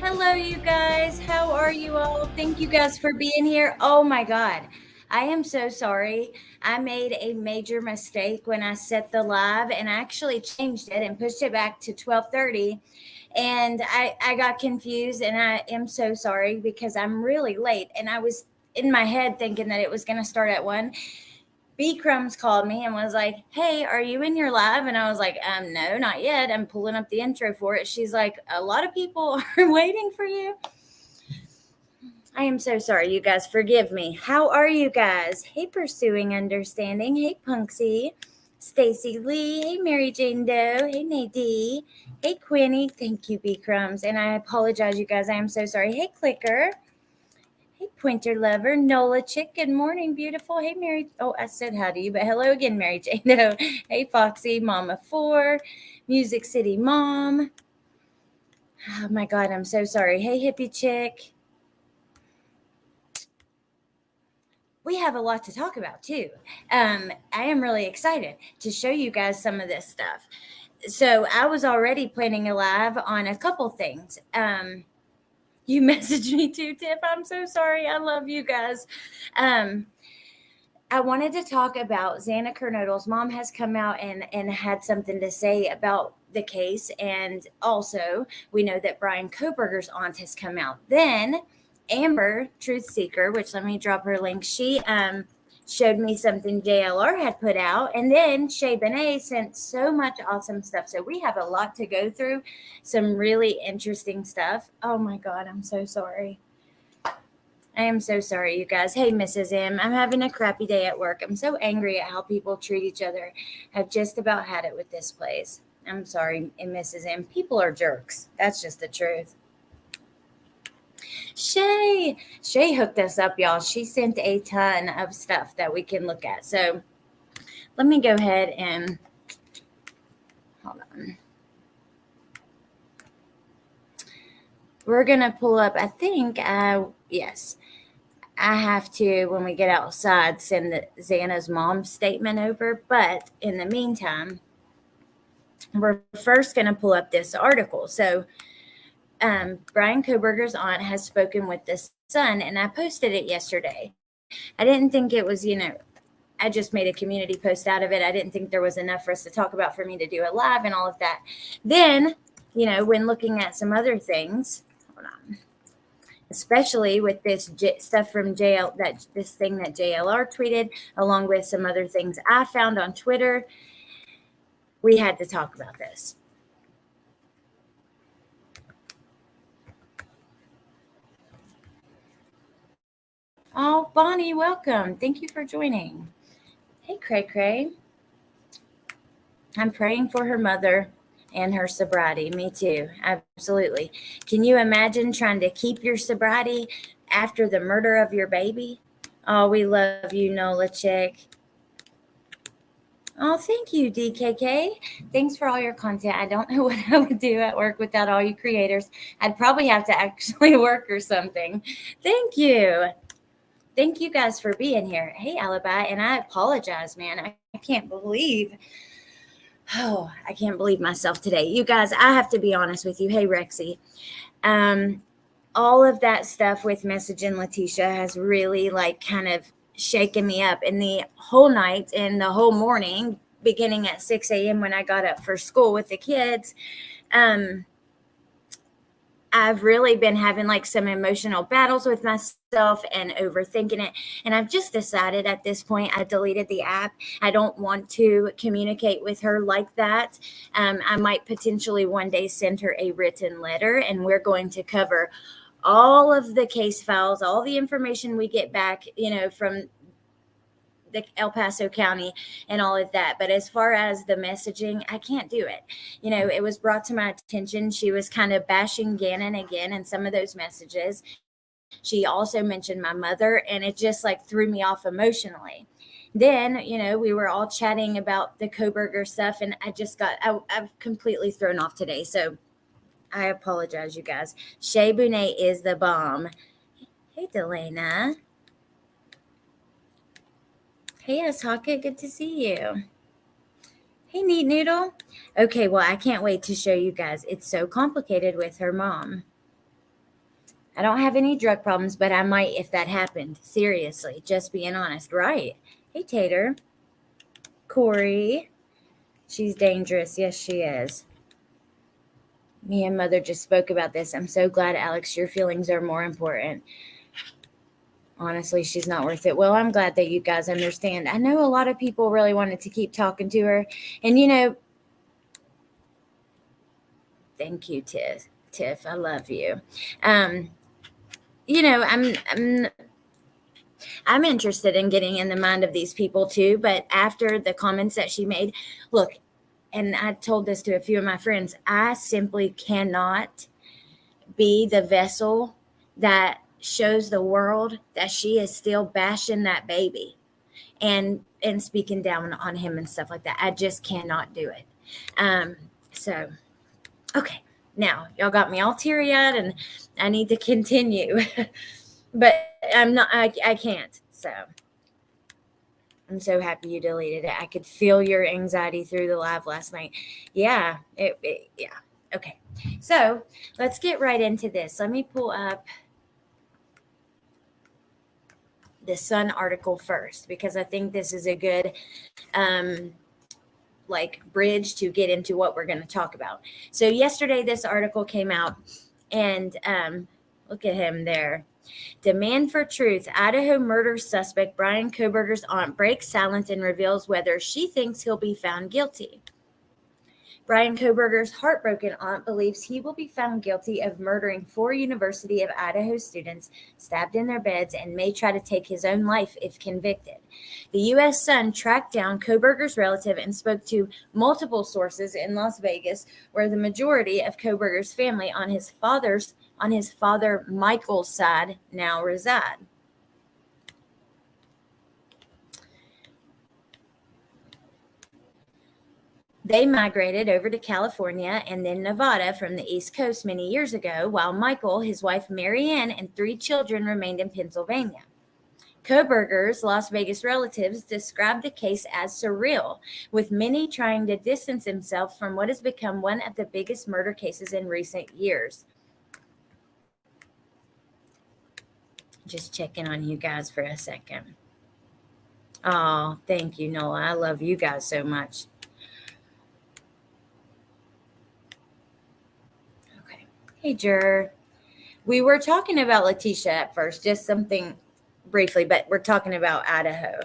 Hello, you guys. How are you all? Thank you guys for being here. Oh my God. I am so sorry. I made a major mistake when I set the live and I actually changed it and pushed it back to 12:30 and I got confused and I am so sorry because I'm really late and I was in my head thinking that it was going to start at 1. B Crumbs called me and was like, "Hey, are you in your live?" And I was like, no, not yet. I'm pulling up the intro for it." She's like, "A lot of people are waiting for you." I am so sorry, you guys. Forgive me. How are you guys? Hey, Pursuing Understanding. Hey, Punksy. Stacy Lee. Hey, Mary Jane Doe. Hey, Nadie. Hey, Quinny. Thank you, B Crumbs. And I apologize, you guys. I am so sorry. Hey, Clicker. Hey, Pointer Lover, Nola Chick. Good morning, beautiful. Hey, Mary. Oh, I said hi to you, but hello again, Mary Jane. No. Hey, Foxy, Mama 4, Music City Mom. Oh my God, I'm so sorry. Hey, Hippie Chick. We have a lot to talk about too. I am really excited to show you guys some of this stuff. So I was already planning a live on a couple things. You messaged me too, Tiff. I'm so sorry. I love you guys. I wanted to talk about Xana Kernodles. Mom has come out and had something to say about the case. And also, we know that Bryan Kohberger's aunt has come out. Then, Amber, Truth Seeker, which let me drop her link, she showed me something JLR had put out. And then Shay Benet sent so much awesome stuff. So we have a lot to go through, some really interesting stuff. Oh my God, I'm so sorry. I am so sorry, you guys. Hey, Mrs. M. I'm having a crappy day at work. I'm so angry at how people treat each other. I've just about had it with this place. I'm sorry, Mrs. M. People are jerks. That's just the truth. Shay hooked us up, y'all. She sent a ton of stuff that we can look at. So let me go ahead and hold on. We're going to pull up, I think, yes. I have to, when we get outside, send Xana's mom's statement over. But in the meantime, we're first going to pull up this article. So, Bryan Kohberger's aunt has spoken with the son, and I posted it yesterday. I didn't think it was, I just made a community post out of it. I didn't think there was enough for us to talk about for me to do a live and all of that. Then, when looking at some other things, hold on. Especially with this stuff from this thing that JLR tweeted, along with some other things I found on Twitter, we had to talk about this. Oh, Bonnie, welcome. Thank you for joining. Hey, Cray Cray. I'm praying for her mother and her sobriety. Me too. Absolutely. Can you imagine trying to keep your sobriety after the murder of your baby? Oh, we love you, Nola Chick. Oh, thank you, DKK. Thanks for all your content. I don't know what I would do at work without all you creators. I'd probably have to actually work or something. Thank you. Thank you guys for being here. Hey, Alibi. And I apologize, man. I can't believe. Oh, I can't believe myself today. You guys, I have to be honest with you. Hey, Rexy. All of that stuff with messaging Letitia has really kind of shaken me up. And the whole night and the whole morning, beginning at 6 a.m. when I got up for school with the kids, I've really been having some emotional battles with myself and overthinking it. And I've just decided at this point, I deleted the app. I don't want to communicate with her like that. I might potentially one day send her a written letter, and we're going to cover all of the case files, all the information we get back, from the El Paso County and all of that. But as far as the messaging, I can't do it. It was brought to my attention. She was kind of bashing Gannon again in some of those messages. She also mentioned my mother, and it just threw me off emotionally. Then, we were all chatting about the Kohberger stuff, and I've completely thrown off today. So I apologize, you guys. Shay Bonet is the bomb. Hey, Delana. Hey, Asaka, good to see you. Hey, Neat Noodle. Okay, well, I can't wait to show you guys. It's so complicated with her mom. I don't have any drug problems, but I might if that happened. Seriously, just being honest. Right. Hey, Tater. Corey. She's dangerous. Yes, she is. Me and Mother just spoke about this. I'm so glad, Alex, your feelings are more important. Honestly, she's not worth it. Well, I'm glad that you guys understand. I know a lot of people really wanted to keep talking to her. And, thank you, Tiff. Tiff, I love you. I'm interested in getting in the mind of these people too, but after the comments that she made, look, and I told this to a few of my friends, I simply cannot be the vessel that shows the world that she is still bashing that baby and speaking down on him and stuff like that. I just cannot do it. So, okay. Now, y'all got me all teary-eyed and I need to continue. But I can't. So I'm so happy you deleted it. I could feel your anxiety through the live last night. Yeah. Yeah. Okay. So let's get right into this. Let me pull up the Sun article first, because I think this is a good bridge to get into what we're going to talk about. So yesterday, this article came out, and look at him there. Demand for truth. Idaho murder suspect Bryan Kohberger's aunt breaks silence and reveals whether she thinks he'll be found guilty. Bryan Kohberger's heartbroken aunt believes he will be found guilty of murdering 4 University of Idaho students, stabbed in their beds, and may try to take his own life if convicted. The U.S. Sun tracked down Kohberger's relative and spoke to multiple sources in Las Vegas, where the majority of Kohberger's family on his father Michael's side now reside. They migrated over to California and then Nevada from the East Coast many years ago, while Michael, his wife Marianne, and 3 children remained in Pennsylvania. Kohberger's Las Vegas relatives described the case as surreal, with many trying to distance themselves from what has become one of the biggest murder cases in recent years. Just checking on you guys for a second. Oh, thank you, Nola. I love you guys so much. Okay. Hey, Jer. We were talking about Letitia at first, just something briefly, but we're talking about Idaho.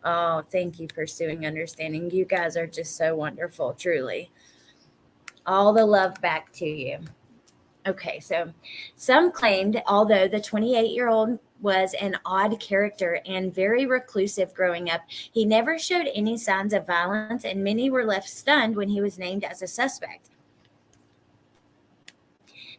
Oh, thank you, Pursuing Understanding. You guys are just so wonderful, truly. All the love back to you. Okay, so some claimed, although the 28-year-old was an odd character and very reclusive growing up, he never showed any signs of violence, and many were left stunned when he was named as a suspect.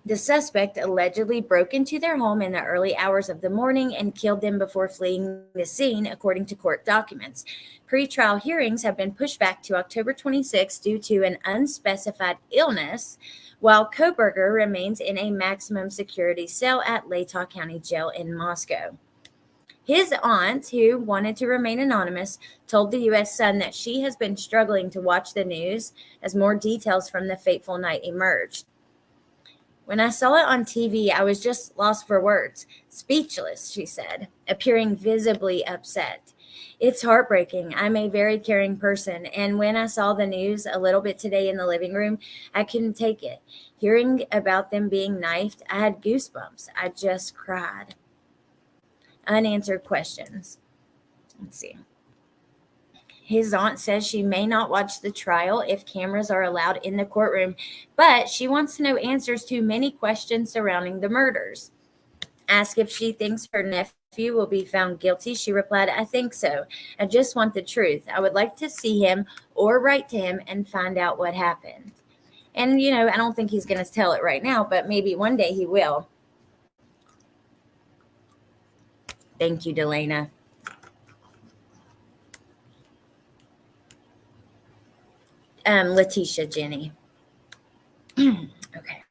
The suspect allegedly broke into their home in the early hours of the morning and killed them before fleeing the scene, according to court documents. Pre-trial hearings have been pushed back to October 26 due to an unspecified illness, while Kohberger remains in a maximum security cell at Latah County Jail in Moscow. His aunt, who wanted to remain anonymous, told the U.S. Sun that she has been struggling to watch the news as more details from the fateful night emerged. When I saw it on TV, I was just lost for words. Speechless, she said, appearing visibly upset. It's heartbreaking. I'm a very caring person, and when I saw the news a little bit today in the living room, I couldn't take it. Hearing about them being knifed, I had goosebumps. I just cried. Unanswered questions. Let's see. His aunt says she may not watch the trial if cameras are allowed in the courtroom, but she wants to know answers to many questions surrounding the murders. Asked if she thinks her nephew will be found guilty, she replied, I think so. I just want the truth. I would like to see him or write to him and find out what happened. And, I don't think he's going to tell it right now, but maybe one day he will. Thank you, Delana. Letitia, Jenny. Okay.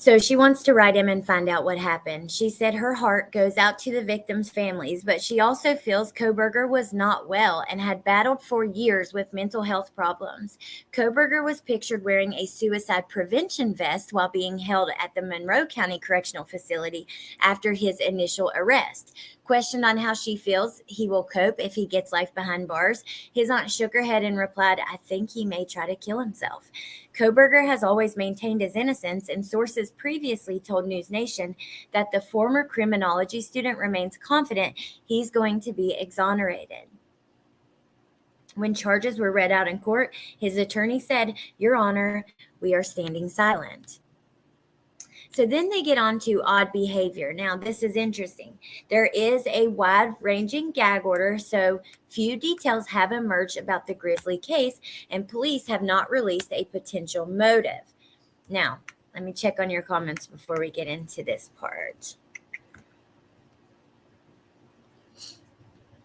So she wants to write him and find out what happened. She said her heart goes out to the victims' families, but she also feels Kohberger was not well and had battled for years with mental health problems. Kohberger was pictured wearing a suicide prevention vest while being held at the Monroe County Correctional Facility after his initial arrest. Questioned on how she feels he will cope if he gets life behind bars, his aunt shook her head and replied, "I think he may try to kill himself." Kohberger has always maintained his innocence, and sources previously told News Nation that the former criminology student remains confident he's going to be exonerated. When charges were read out in court, his attorney said, "Your Honor, we are standing silent." So then they get on to odd behavior. Now, this is interesting. There is a wide-ranging gag order, so few details have emerged about the Grizzly case, and police have not released a potential motive. Now, let me check on your comments before we get into this part.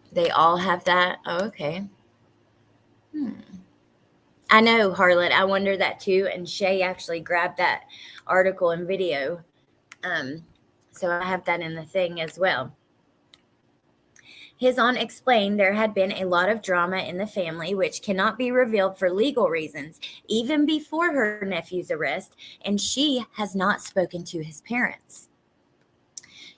They all have that? Oh, okay. I know, Harlot. I wonder that too. And Shay actually grabbed that article and video. So I have that in the thing as well. His aunt explained there had been a lot of drama in the family, which cannot be revealed for legal reasons, even before her nephew's arrest, and she has not spoken to his parents.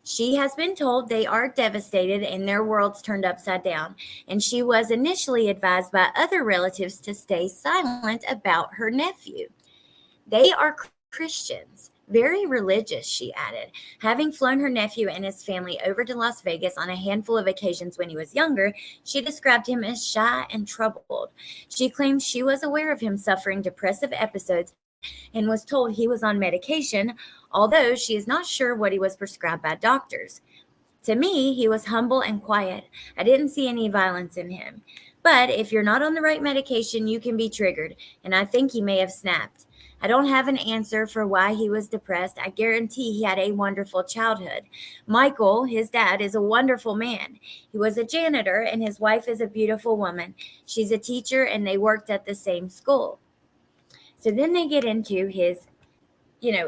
She has been told they are devastated and their world's turned upside down, and she was initially advised by other relatives to stay silent about her nephew. They are Christians, very religious, she added. Having flown her nephew and his family over to Las Vegas on a handful of occasions when he was younger, she described him as shy and troubled. She claims she was aware of him suffering depressive episodes and was told he was on medication, although she is not sure what he was prescribed by doctors. To me, he was humble and quiet. I didn't see any violence in him. But if you're not on the right medication, you can be triggered, and I think he may have snapped. I don't have an answer for why he was depressed. I guarantee he had a wonderful childhood. Michael, his dad, is a wonderful man. He was a janitor, and his wife is a beautiful woman. She's a teacher, and they worked at the same school. So then they get into his,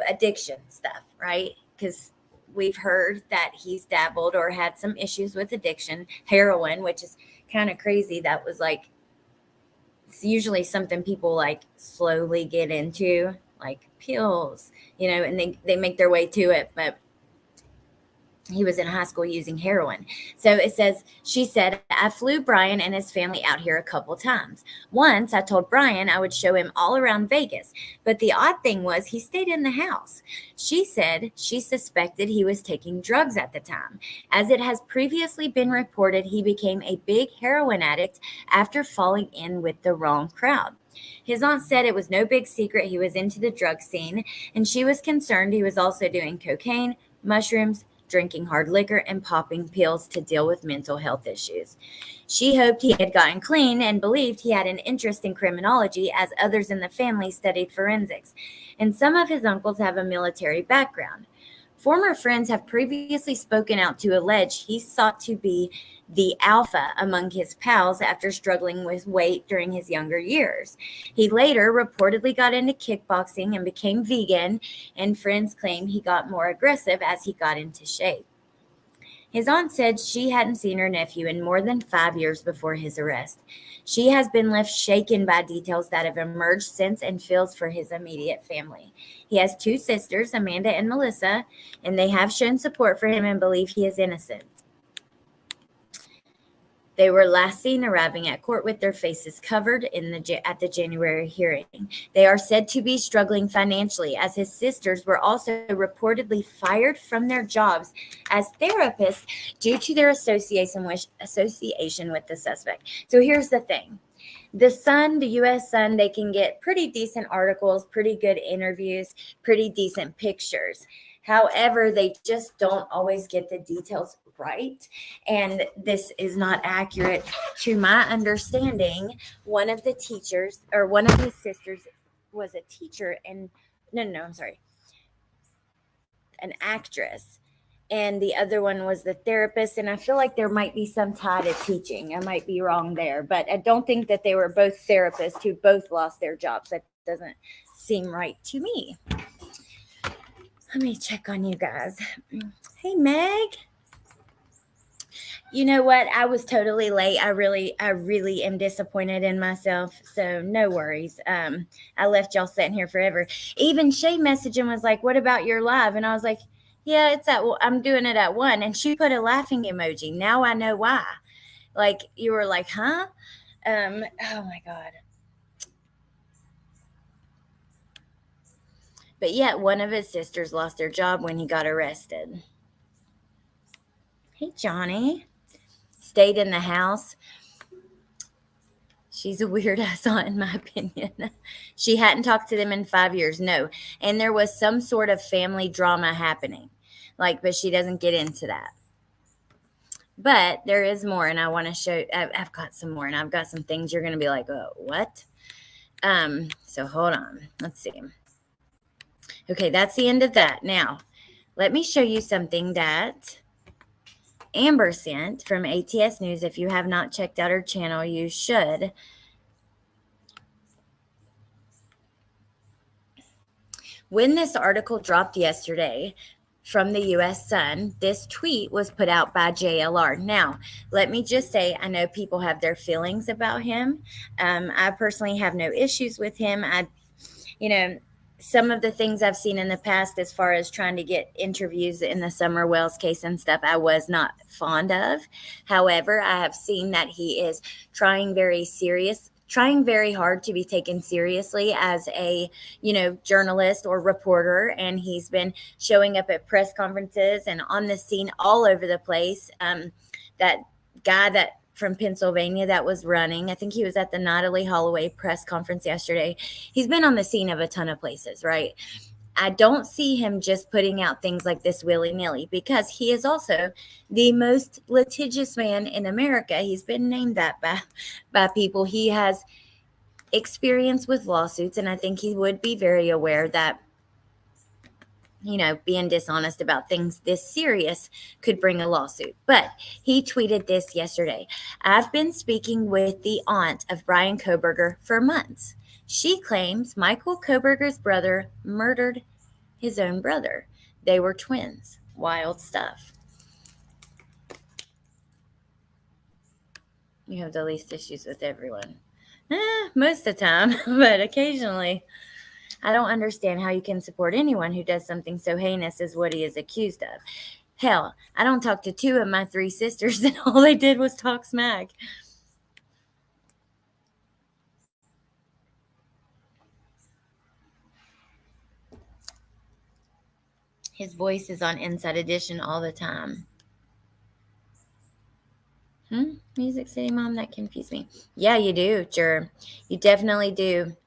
addiction stuff, right? Because we've heard that he's dabbled or had some issues with addiction, heroin, which is kind of crazy. That was it's usually something people slowly get into, like pills, and they make their way to it. But he was in high school using heroin. So it says, she said, I flew Bryan and his family out here a couple times. Once I told Bryan I would show him all around Vegas, but the odd thing was he stayed in the house. She said she suspected he was taking drugs at the time. As it has previously been reported, he became a big heroin addict after falling in with the wrong crowd. His aunt said it was no big secret he was into the drug scene, and she was concerned he was also doing cocaine, mushrooms, drinking hard liquor, and popping pills to deal with mental health issues. She hoped he had gotten clean and believed he had an interest in criminology, as others in the family studied forensics, and some of his uncles have a military background. Former friends have previously spoken out to allege he sought to be the alpha among his pals after struggling with weight during his younger years. He later reportedly got into kickboxing and became vegan, and friends claim he got more aggressive as he got into shape. His aunt said she hadn't seen her nephew in more than 5 years before his arrest. She has been left shaken by details that have emerged since and feels for his immediate family. He has 2 sisters, Amanda and Melissa, and they have shown support for him and believe he is innocent. They were last seen arriving at court with their faces covered at the January hearing. They are said to be struggling financially, as his sisters were also reportedly fired from their jobs as therapists due to their association with the suspect. So here's the thing. The Sun, the U.S. Sun, they can get pretty decent articles, pretty good interviews, pretty decent pictures. However, they just don't always get the details right. And this is not accurate to my understanding. One of the teachers, or one of his sisters, was a teacher and an actress. And the other one was the therapist. And I feel like there might be some tie to teaching. I might be wrong there, but I don't think that they were both therapists who both lost their jobs. That doesn't seem right to me. Let me check on you guys. Hey, Meg. You know what? I was totally late. I really am disappointed in myself. So no worries. I left y'all sitting here forever. Even Shay messaged and was like, "What about your live?" And I was like, "Yeah, I'm doing it at 1." And she put a laughing emoji. Now I know why. Like you were like, "Huh?" Oh my god. But yet one of his sisters lost their job when he got arrested. Hey, Johnny. Stayed in the house. She's a weird ass aunt, in my opinion. She hadn't talked to them in 5 years. No. And there was some sort of family drama happening. But she doesn't get into that. But there is more, and I want to show. I've got some more, and I've got some things you're going to be like, oh, what? So hold on. Let's see. Okay, that's the end of that. Now, let me show you something that Amber sent from ATS News. If you have not checked out her channel, you should. When this article dropped yesterday from the U.S. Sun, this tweet was put out by JLR. Now, let me just say, I know people have their feelings about him. I personally have no issues with him. Some of the things I've seen in the past as far as trying to get interviews in the Summer Wells case and stuff, I was not fond of. However, I have seen that he is trying very hard to be taken seriously as a, journalist or reporter. And he's been showing up at press conferences and on the scene all over the place. That guy that from Pennsylvania that was running. I think he was at the Natalie Holloway press conference yesterday. He's been on the scene of a ton of places, right? I don't see him just putting out things like this willy-nilly because he is also the most litigious man in America. He's been named that by people. He has experience with lawsuits, and I think he would be very aware that being dishonest about things this serious could bring a lawsuit. But he tweeted this yesterday. I've been speaking with the aunt of Bryan Kohberger for months. She claims Michael Kohberger's brother murdered his own brother. They were twins. Wild stuff. You have the least issues with everyone. Most of the time, but occasionally. I don't understand how you can support anyone who does something so heinous as what he is accused of. Hell, I don't talk to 2 of my 3 sisters, and all they did was talk smack. His voice is on Inside Edition all the time. Music City Mom, that confused me. Yeah, you do, Jer. You definitely do.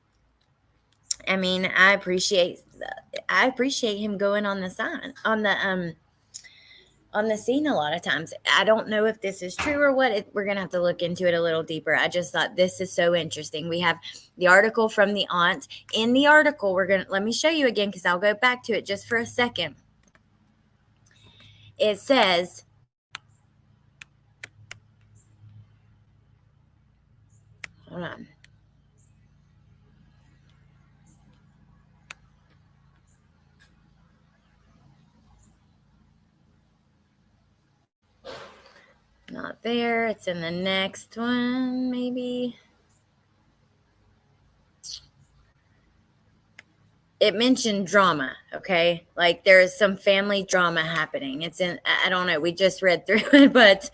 I mean, I appreciate him going on the scene a lot of times. I don't know if this is true or what. We're going to have to look into it a little deeper. I just thought this is so interesting. We have the article from the aunt. In the article, let me show you again because I'll go back to it just for a second. It says, hold on. Not there. It's in the next one, maybe. It mentioned drama, okay? Like there is some family drama happening. I don't know. We just read through it, but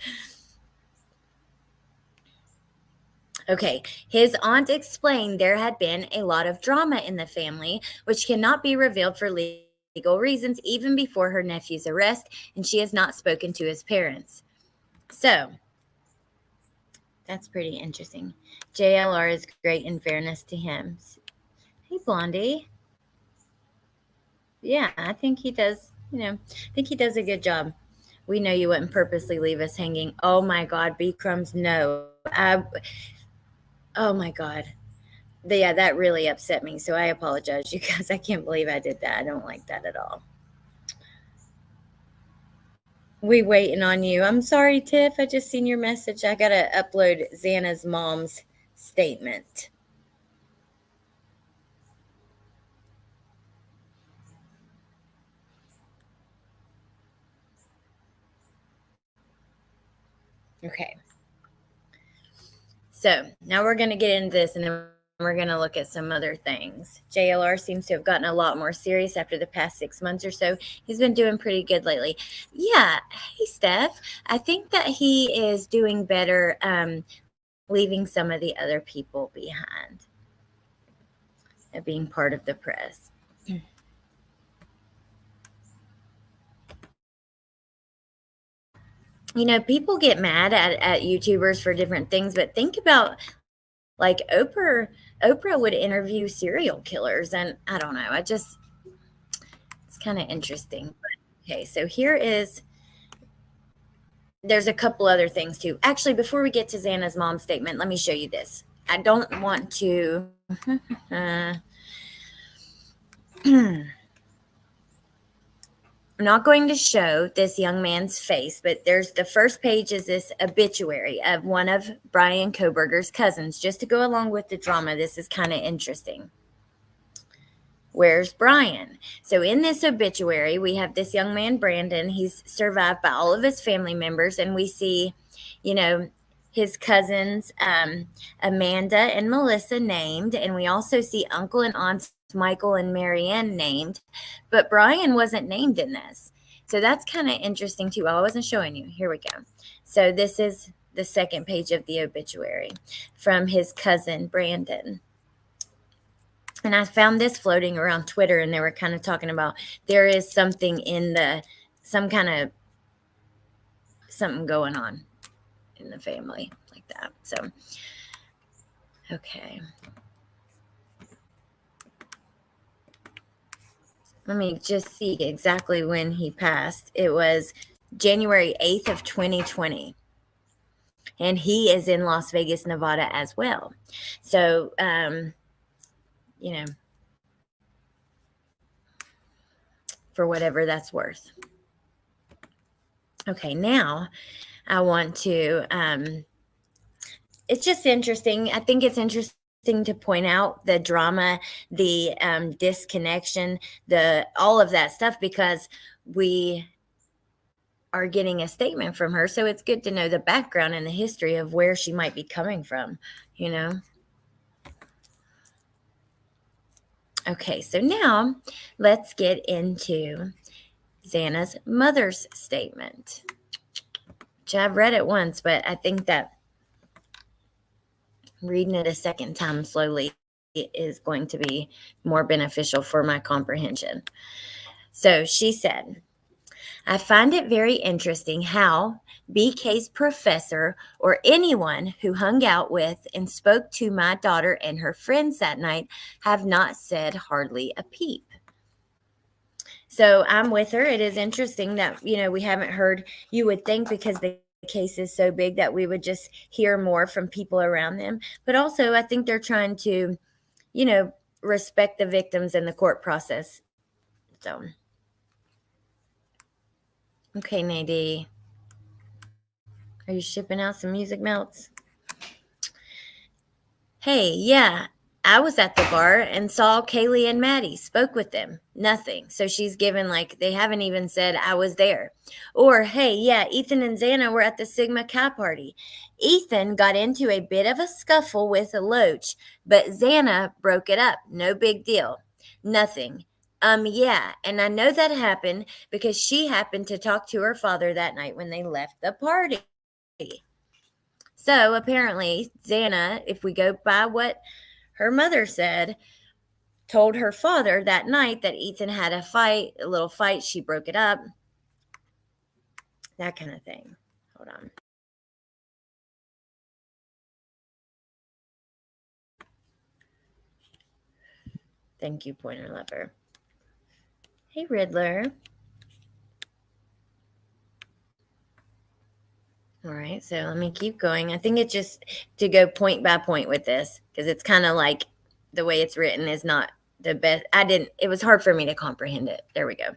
okay. His aunt explained there had been a lot of drama in the family, which cannot be revealed for legal reasons, even before her nephew's arrest, and she has not spoken to his parents. So that's pretty interesting. JLR is great in fairness to him. Hey, Blondie. Yeah, I think he does, I think he does a good job. We know you wouldn't purposely leave us hanging. Oh my God, B Crumbs, no. Oh my God. Yeah, that really upset me. So I apologize, you guys. I can't believe I did that. I don't like that at all. We waiting on you. I'm sorry, Tiff. I just seen your message. I gotta upload Xana's mom's statement. Okay. So now we're going to get into this, and then we're going to look at some other things. JLR seems to have gotten a lot more serious after the past 6 months or so. He's been doing pretty good lately. Yeah. Hey, Steph. I think that he is doing better leaving some of the other people behind and being part of the press. You know, people get mad at YouTubers for different things, but think about like Oprah would interview serial killers, and I don't know. It's kind of interesting. But, okay, so there's a couple other things too. Actually, before we get to Xana's mom's statement, let me show you this. I don't want to. I'm not going to show this young man's face, but there's the first page is this obituary of one of Bryan Kohberger's cousins, just to go along with the drama. This is kind of interesting. Where's Bryan? So in this obituary, we have this young man, Brandon. He's survived by all of his family members, and we see, you know, his cousins, Amanda and Melissa named, and we also see uncle and aunts Michael and Marianne named, but Bryan wasn't named in this. So that's kind of interesting too. I wasn't showing you. Here we go. So this is the second page of the obituary from his cousin, Brandon. And I found this floating around Twitter, and they were kind of talking about there is something some kind of something going on in the family like that. So, okay. Let me just see exactly when he passed. It was January 8th of 2020. And he is in Las Vegas, Nevada as well. So, you know, for whatever that's worth. Okay, now I want to, it's just interesting. I think it's interesting to point out the drama, the disconnection, all of that stuff, because we are getting a statement from her. So it's good to know the background and the history of where she might be coming from, you know? Okay, so now let's get into Xana's mother's statement, which I've read it once, but I think that reading it a second time slowly is going to be more beneficial for my comprehension. So she said, I find it very interesting how BK's professor or anyone who hung out with and spoke to my daughter and her friends that night have not said hardly a peep. So I'm with her. It is interesting that, you know, we haven't heard, you would think because the case is so big that we would just hear more from people around them. But also, I think they're trying to, you know, respect the victims in the court process. So, okay, Nadie. Are you shipping out some music melts? Hey, yeah, I was at the bar and saw Kaylee and Maddie, spoke with them. Nothing. So she's given, like, they haven't even said I was there. Or, hey, yeah, Ethan and Xana were at the Sigma Chi party. Ethan got into a bit of a scuffle with a Loach, but Xana broke it up. No big deal. Nothing. Yeah, and I know that happened because she happened to talk to her father that night when they left the party. So apparently, Xana, if we go by what her mother said, told her father that night that Ethan had a little fight. She broke it up. That kind of thing. Hold on. Thank you, Pointer Lover. Hey, Riddler. All right, so let me keep going. I think it's just to go point by point with this because it's kind of like the way it's written is not the best. It was hard for me to comprehend it. There we go.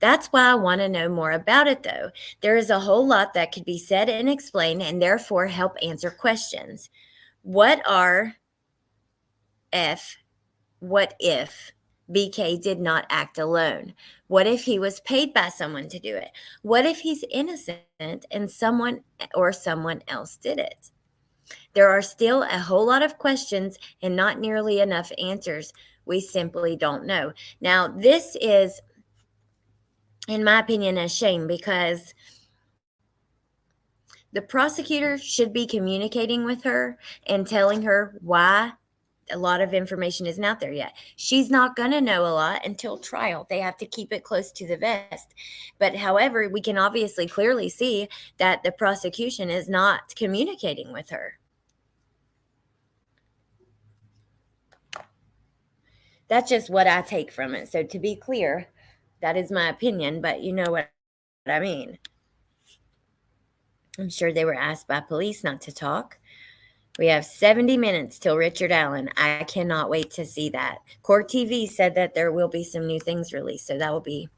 That's why I want to know more about it, though. There is a whole lot that could be said and explained and therefore help answer questions. What if BK did not act alone? What if he was paid by someone to do it? What if he's innocent and someone else did it? There are still a whole lot of questions and not nearly enough answers. We simply don't know. Now, this is, in my opinion, a shame because the prosecutor should be communicating with her and telling her why a lot of information isn't out there yet. She's not going to know a lot until trial. They have to keep it close to the vest. But however, we can obviously clearly see that the prosecution is not communicating with her. That's just what I take from it. So to be clear, that is my opinion, but you know what I mean. I'm sure they were asked by police not to talk. We have 70 minutes till Richard Allen. I cannot wait to see that. Court TV said that there will be some new things released, so I'll be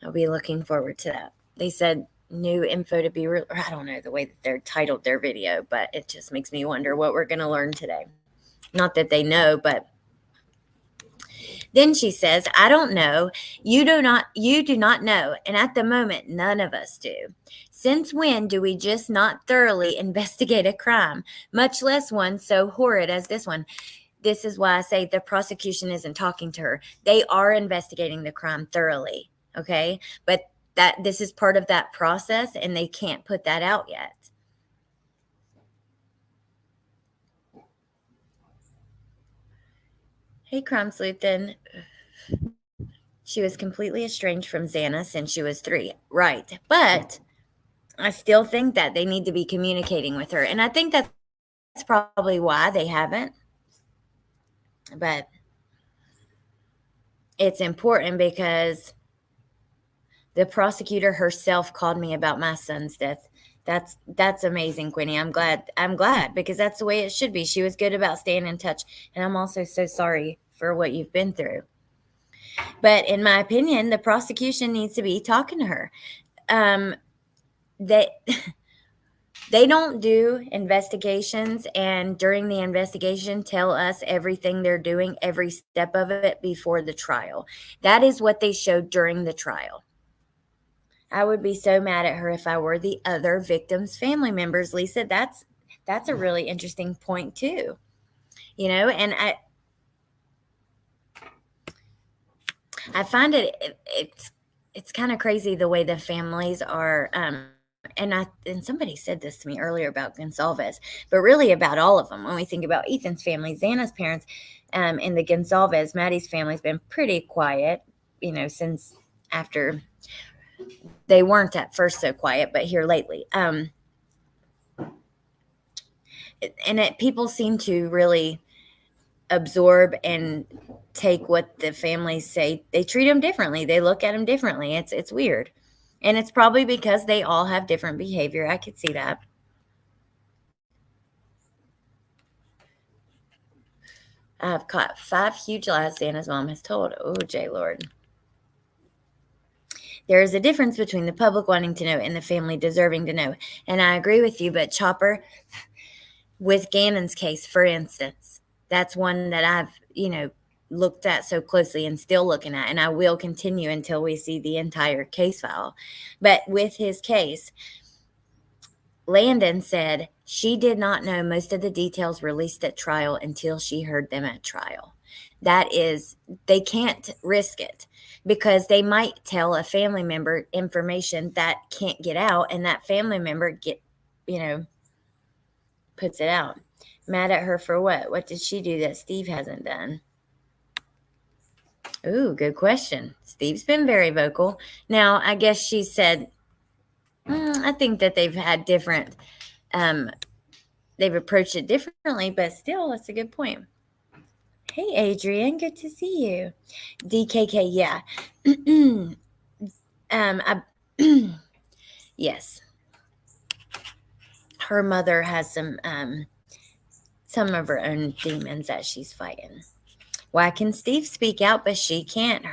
looking forward to that. They said new info to be I don't know the way that they're titled their video, but it just makes me wonder what we're going to learn today. Not that they know, but then she says, I don't know. You do not know. And at the moment, none of us do. Since when do we just not thoroughly investigate a crime, much less one so horrid as this one? This is why I say the prosecution isn't talking to her. They are investigating the crime thoroughly, okay? But this is part of that process, and they can't put that out yet. Hey, Crime Sleuthin. She was completely estranged from Xana since she was 3. Right. But I still think that they need to be communicating with her. And I think that's probably why they haven't. But it's important because the prosecutor herself called me about my son's death. That's amazing, Quinny. I'm glad because that's the way it should be. She was good about staying in touch. And I'm also so sorry for what you've been through. But in my opinion, the prosecution needs to be talking to her. They don't do investigations, and during the investigation tell us everything they're doing, every step of it before the trial. That is what they showed during the trial. I would be so mad at her if I were the other victims' family members, Lisa. That's a really interesting point too. And I find it's kind of crazy the way the families are and somebody said this to me earlier about Gonsalves, but really about all of them. When we think about Ethan's family, Xana's parents, and the Gonsalves, Maddie's family's been pretty quiet, since after they weren't at first so quiet, but here lately. And people seem to really absorb and take what the families say. They treat them differently. They look at them differently. It's weird. And it's probably because they all have different behavior. I could see that. I've caught 5 huge lies Xana's mom has told. Oh, J-Lord. There is a difference between the public wanting to know and the family deserving to know. And I agree with you, but Chopper, with Gannon's case, for instance, that's one that I've, looked at so closely and still looking at, and I will continue until we see the entire case file. But with his case, Landon said she did not know most of the details released at trial until she heard them at trial. That is, they can't risk it because they might tell a family member information that can't get out, and that family member puts it out. Mad at her for what? What did she do that Steve hasn't done? Ooh, good question. Steve's been very vocal. Now, I guess she said, I think that they've had different, they've approached it differently, but still, that's a good point. Hey, Adrian, good to see you. DKK, yeah. Yes. Her mother has some of her own demons that she's fighting. Why can Steve speak out, but she can't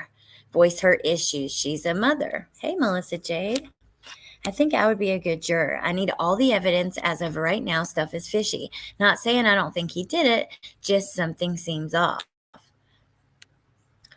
voice her issues? She's a mother. Hey, Melissa Jade. I think I would be a good juror. I need all the evidence. As of right now, stuff is fishy. Not saying I don't think he did it, just something seems off.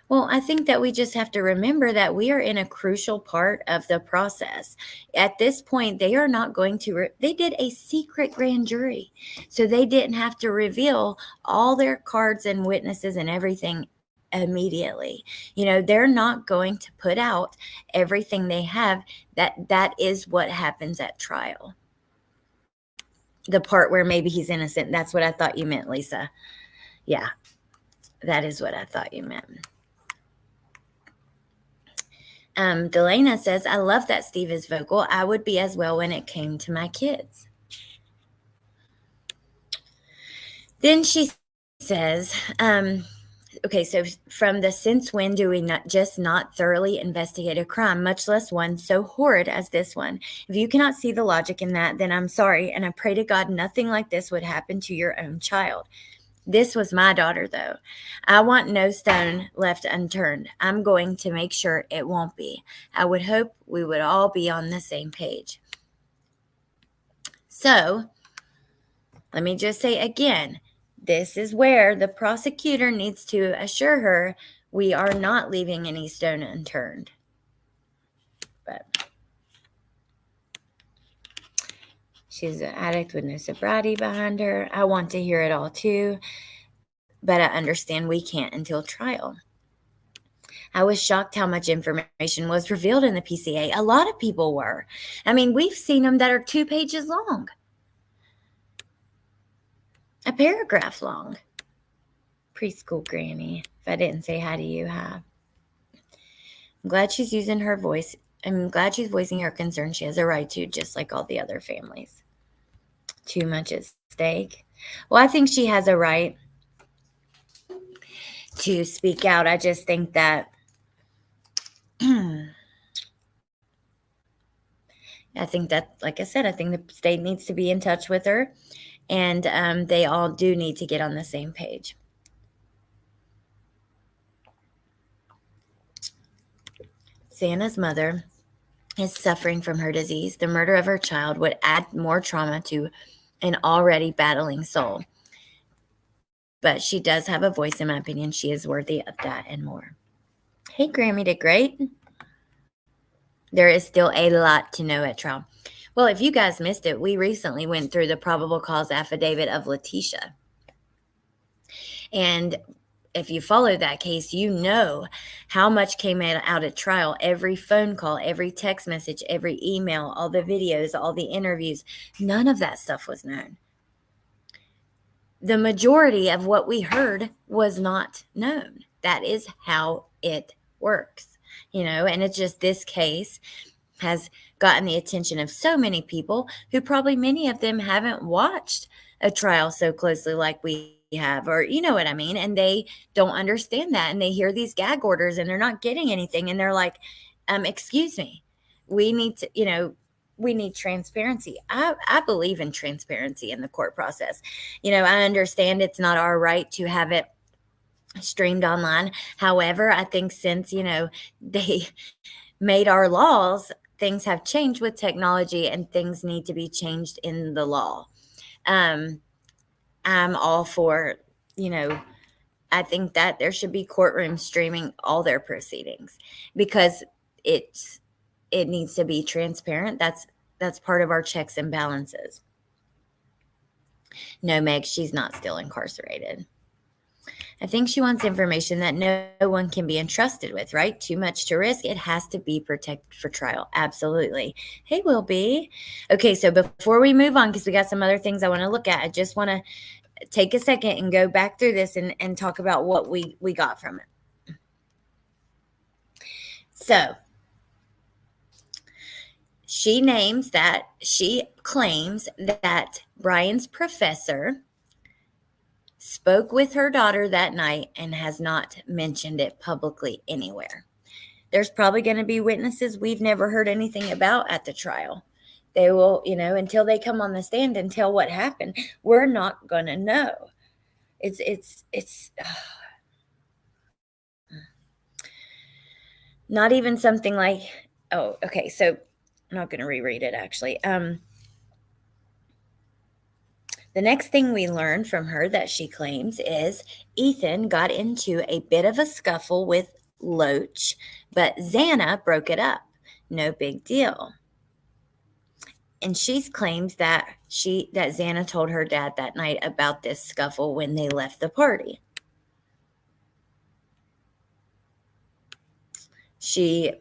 Well, I think that we just have to remember that we are in a crucial part of the process. At this point, they are not going to, they did a secret grand jury. So they didn't have to reveal all their cards and witnesses and everything immediately. They're not going to put out everything they have. That is what happens at trial. The part where maybe he's innocent. That's what I thought you meant, Lisa. Yeah, that is what I thought you meant. Delana says, I love that Steve is vocal. I would be as well when it came to my kids. Then she says, okay, so from the since when do we not thoroughly investigate a crime, much less one so horrid as this one? If you cannot see the logic in that, then I'm sorry, and I pray to God nothing like this would happen to your own child. This was my daughter, though. I want no stone left unturned. I'm going to make sure it won't be. I would hope we would all be on the same page. So, let me just say again, this is where the prosecutor needs to assure her we are not leaving any stone unturned. But she's an addict with no sobriety behind her. I want to hear it all too, but I understand we can't until trial. I was shocked how much information was revealed in the PCA. A lot of people were. I mean, we've seen them that are 2 pages long, a paragraph long. Preschool granny. If I didn't say hi to you, hi. I'm glad she's using her voice. I'm glad she's voicing her concern. She has a right to, just like all the other families. Too much at stake. Well, I think she has a right to speak out. I just think that like I said, I think the state needs to be in touch with her, and they all do need to get on the same page. Xana's mother is suffering from her disease. The murder of her child would add more trauma to an already battling soul. But she does have a voice, in my opinion. She is worthy of that and more. Hey, Grammy did great. There is still a lot to know at trial. Well, if you guys missed it, we recently went through the probable cause affidavit of Letitia. And if you follow that case, you know how much came out at trial. Every phone call, every text message, every email, all the videos, all the interviews, none of that stuff was known. The majority of what we heard was not known. That is how it works, and it's just this case has gotten the attention of so many people who probably many of them haven't watched a trial so closely like we have, or you know what I mean, and they don't understand that, and they hear these gag orders and they're not getting anything, and they're like, excuse me, we need to, we need transparency. I believe in transparency in the court process. I understand it's not our right to have it streamed online. However, I think since, they made our laws, things have changed with technology and things need to be changed in the law. I'm all for, I think that there should be courtrooms streaming all their proceedings because it needs to be transparent. That's part of our checks and balances. No, Meg, she's not still incarcerated. I think she wants information that no one can be entrusted with, right? Too much to risk. It has to be protected for trial. Absolutely. Hey, Will be. Okay, so before we move on, because we got some other things I want to look at, I just want to take a second and go back through this and talk about what we got from it. So she claims that Bryan's professor spoke with her daughter that night and has not mentioned it publicly anywhere. There's probably going to be witnesses we've never heard anything about at the trial. They will, until they come on the stand and tell what happened, we're not going to know. It's not even something like, oh, okay, so I'm not going to reread it actually. The next thing we learn from her that she claims is Ethan got into a bit of a scuffle with Loach, but Xana broke it up. No big deal. And she claims that Xana told her dad that night about this scuffle when they left the party. She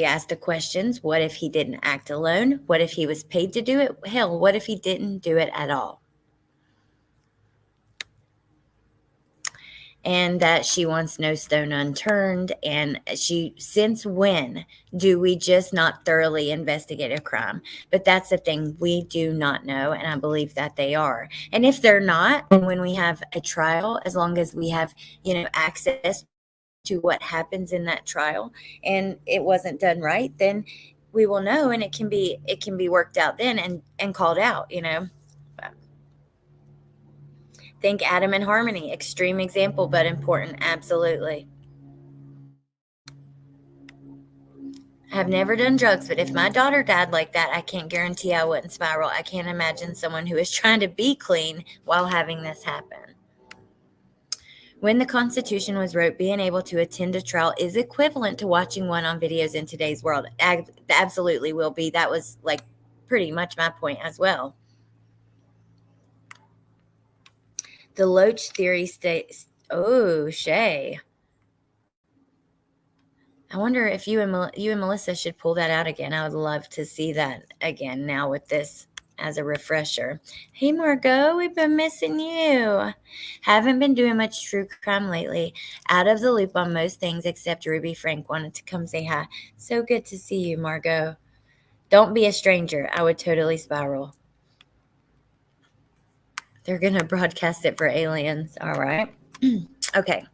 asked the questions. What if he didn't act alone? What if he was paid to do it? Hell, what if he didn't do it at all? And that she wants no stone unturned. And since when do we just not thoroughly investigate a crime? But that's the thing, we do not know, and I believe that they are. And if they're not, and when we have a trial, as long as we have, access to what happens in that trial and it wasn't done right, then we will know, and it can be worked out then and called out. Think Adam and Harmony, extreme example, but important. Absolutely. I've never done drugs, but if my daughter died like that, I can't guarantee I wouldn't spiral. I can't imagine someone who is trying to be clean while having this happen. When the Constitution was wrote, being able to attend a trial is equivalent to watching one on videos in today's world. Absolutely will be. That was pretty much my point as well. The Loach theory states, oh, Shay. I wonder if you and Melissa should pull that out again. I would love to see that again now with this as a refresher. Hey, Margot, we've been missing you. Haven't been doing much true crime lately. Out of the loop on most things except Ruby Frank wanted to come say hi. So good to see you, Margot. Don't be a stranger. I would totally spiral. They're going to broadcast it for aliens. All right. Okay.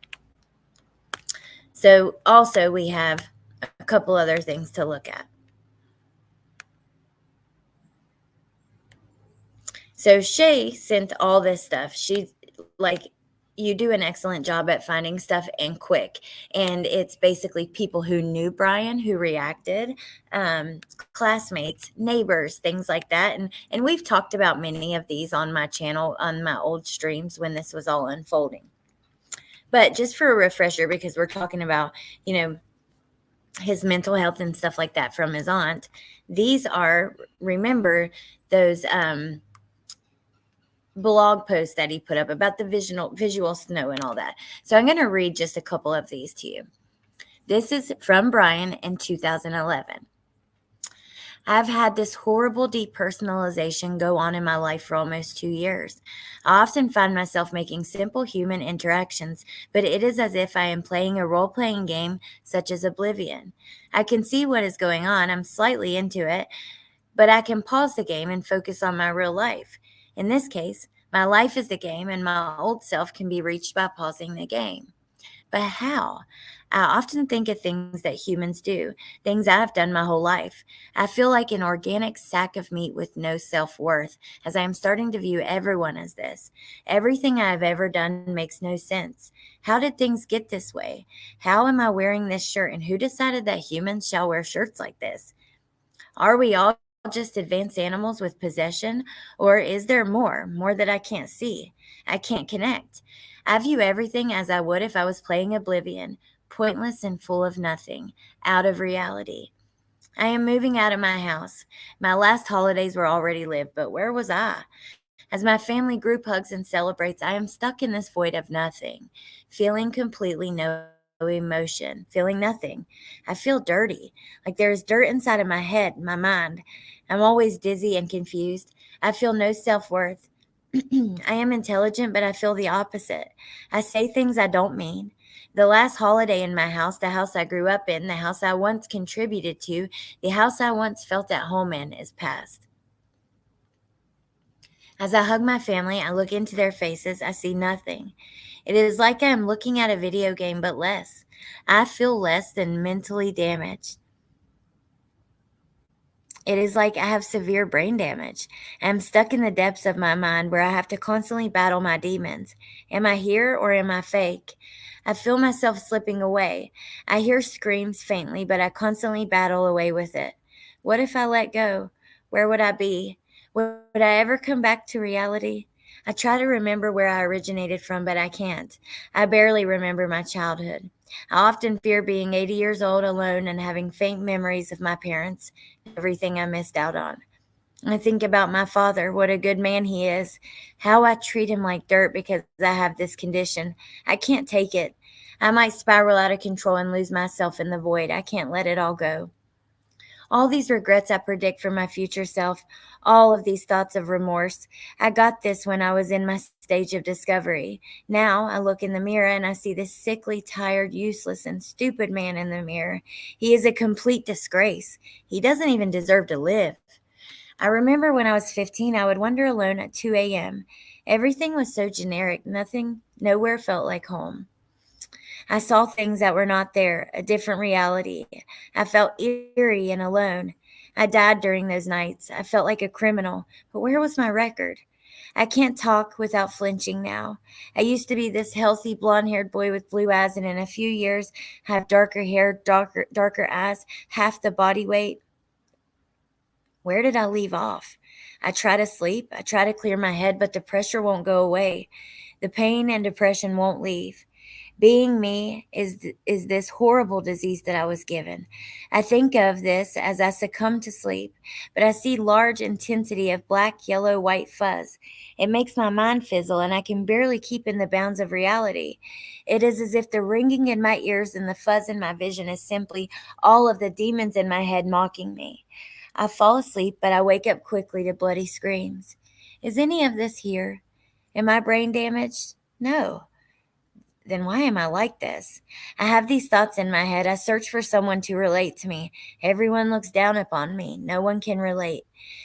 So also we have a couple other things to look at. So Shay sent all this stuff. She's you do an excellent job at finding stuff and quick. And it's basically people who knew Bryan who reacted, classmates, neighbors, things like that. And we've talked about many of these on my channel, on my old streams when this was all unfolding. But just for a refresher, because we're talking about, his mental health and stuff like that from his aunt, these are, remember, those blog post that he put up about the visual snow and all that. So I'm going to read just a couple of these to you. This is from Bryan in 2011. I've had this horrible depersonalization go on in my life for almost 2 years. I often find myself making simple human interactions, but it is as if I am playing a role-playing game such as Oblivion. I can see what is going on. I'm slightly into it, but I can pause the game and focus on my real life. In this case, my life is the game, and my old self can be reached by pausing the game. But how? I often think of things that humans do, things I've done my whole life. I feel like an organic sack of meat with no self-worth, as I am starting to view everyone as this. Everything I have ever done makes no sense. How did things get this way? How am I wearing this shirt, and who decided that humans shall wear shirts like this? Are we all just advanced animals with possession, or is there more that I can't see? I can't connect. I view everything as I would if I was playing Oblivion, pointless and full of nothing, out of reality. I am moving out of my house. My last holidays were already lived, but where was I? As my family group hugs and celebrates, I am stuck in this void of nothing, feeling completely no emotion, feeling nothing. I feel dirty, like there's dirt inside of my head, my mind. I'm always dizzy and confused. I feel no self-worth. I am intelligent, but I feel the opposite. I say things I don't mean. The last holiday in my house, the house I grew up in, the house I once contributed to, the house I once felt at home in, is past. As I hug my family, I look into their faces. I see nothing. It is like I am looking at a video game, but less. I feel less than mentally damaged. It is like I have severe brain damage. I'm stuck in the depths of my mind where I have to constantly battle my demons. Am I here or am I fake? I feel myself slipping away. I hear screams faintly, but I constantly battle away with it. What if I let go? Where would I be? Would I ever come back to reality? I try to remember where I originated from, but I can't. I barely remember my childhood. I often fear being 80 years old alone and having faint memories of my parents and everything I missed out on. I think about my father, what a good man he is, how I treat him like dirt because I have this condition. I can't take it. I might spiral out of control and lose myself in the void. I can't let it all go. All these regrets I predict for my future self, all of these thoughts of remorse. I got this when I was in my stage of discovery. Now I look in the mirror and I see this sickly, tired, useless, and stupid man in the mirror. He is a complete disgrace. He doesn't even deserve to live. I remember when I was 15, I would wander alone at 2 a.m. Everything was so generic, nothing, nowhere felt like home. I saw things that were not there, a different reality. I felt eerie and alone. I died during those nights. I felt like a criminal, but where was my record? I can't talk without flinching now. I used to be this healthy blonde haired boy with blue eyes, and in a few years, have darker hair, darker eyes, half the body weight. Where did I leave off? I try to sleep, I try to clear my head, but the pressure won't go away. The pain and depression won't leave. Being me is this horrible disease that I was given. I think of this as I succumb to sleep, but I see large intensity of black, yellow, white fuzz. It makes my mind fizzle, and I can barely keep in the bounds of reality. It is as if the ringing in my ears and the fuzz in my vision is simply all of the demons in my head mocking me. I fall asleep, but I wake up quickly to bloody screams. Is any of this here? Am I brain damaged? No. Then why am I like this? I have these thoughts in my head. I search for someone to relate to me. Everyone looks down upon me. No one can relate.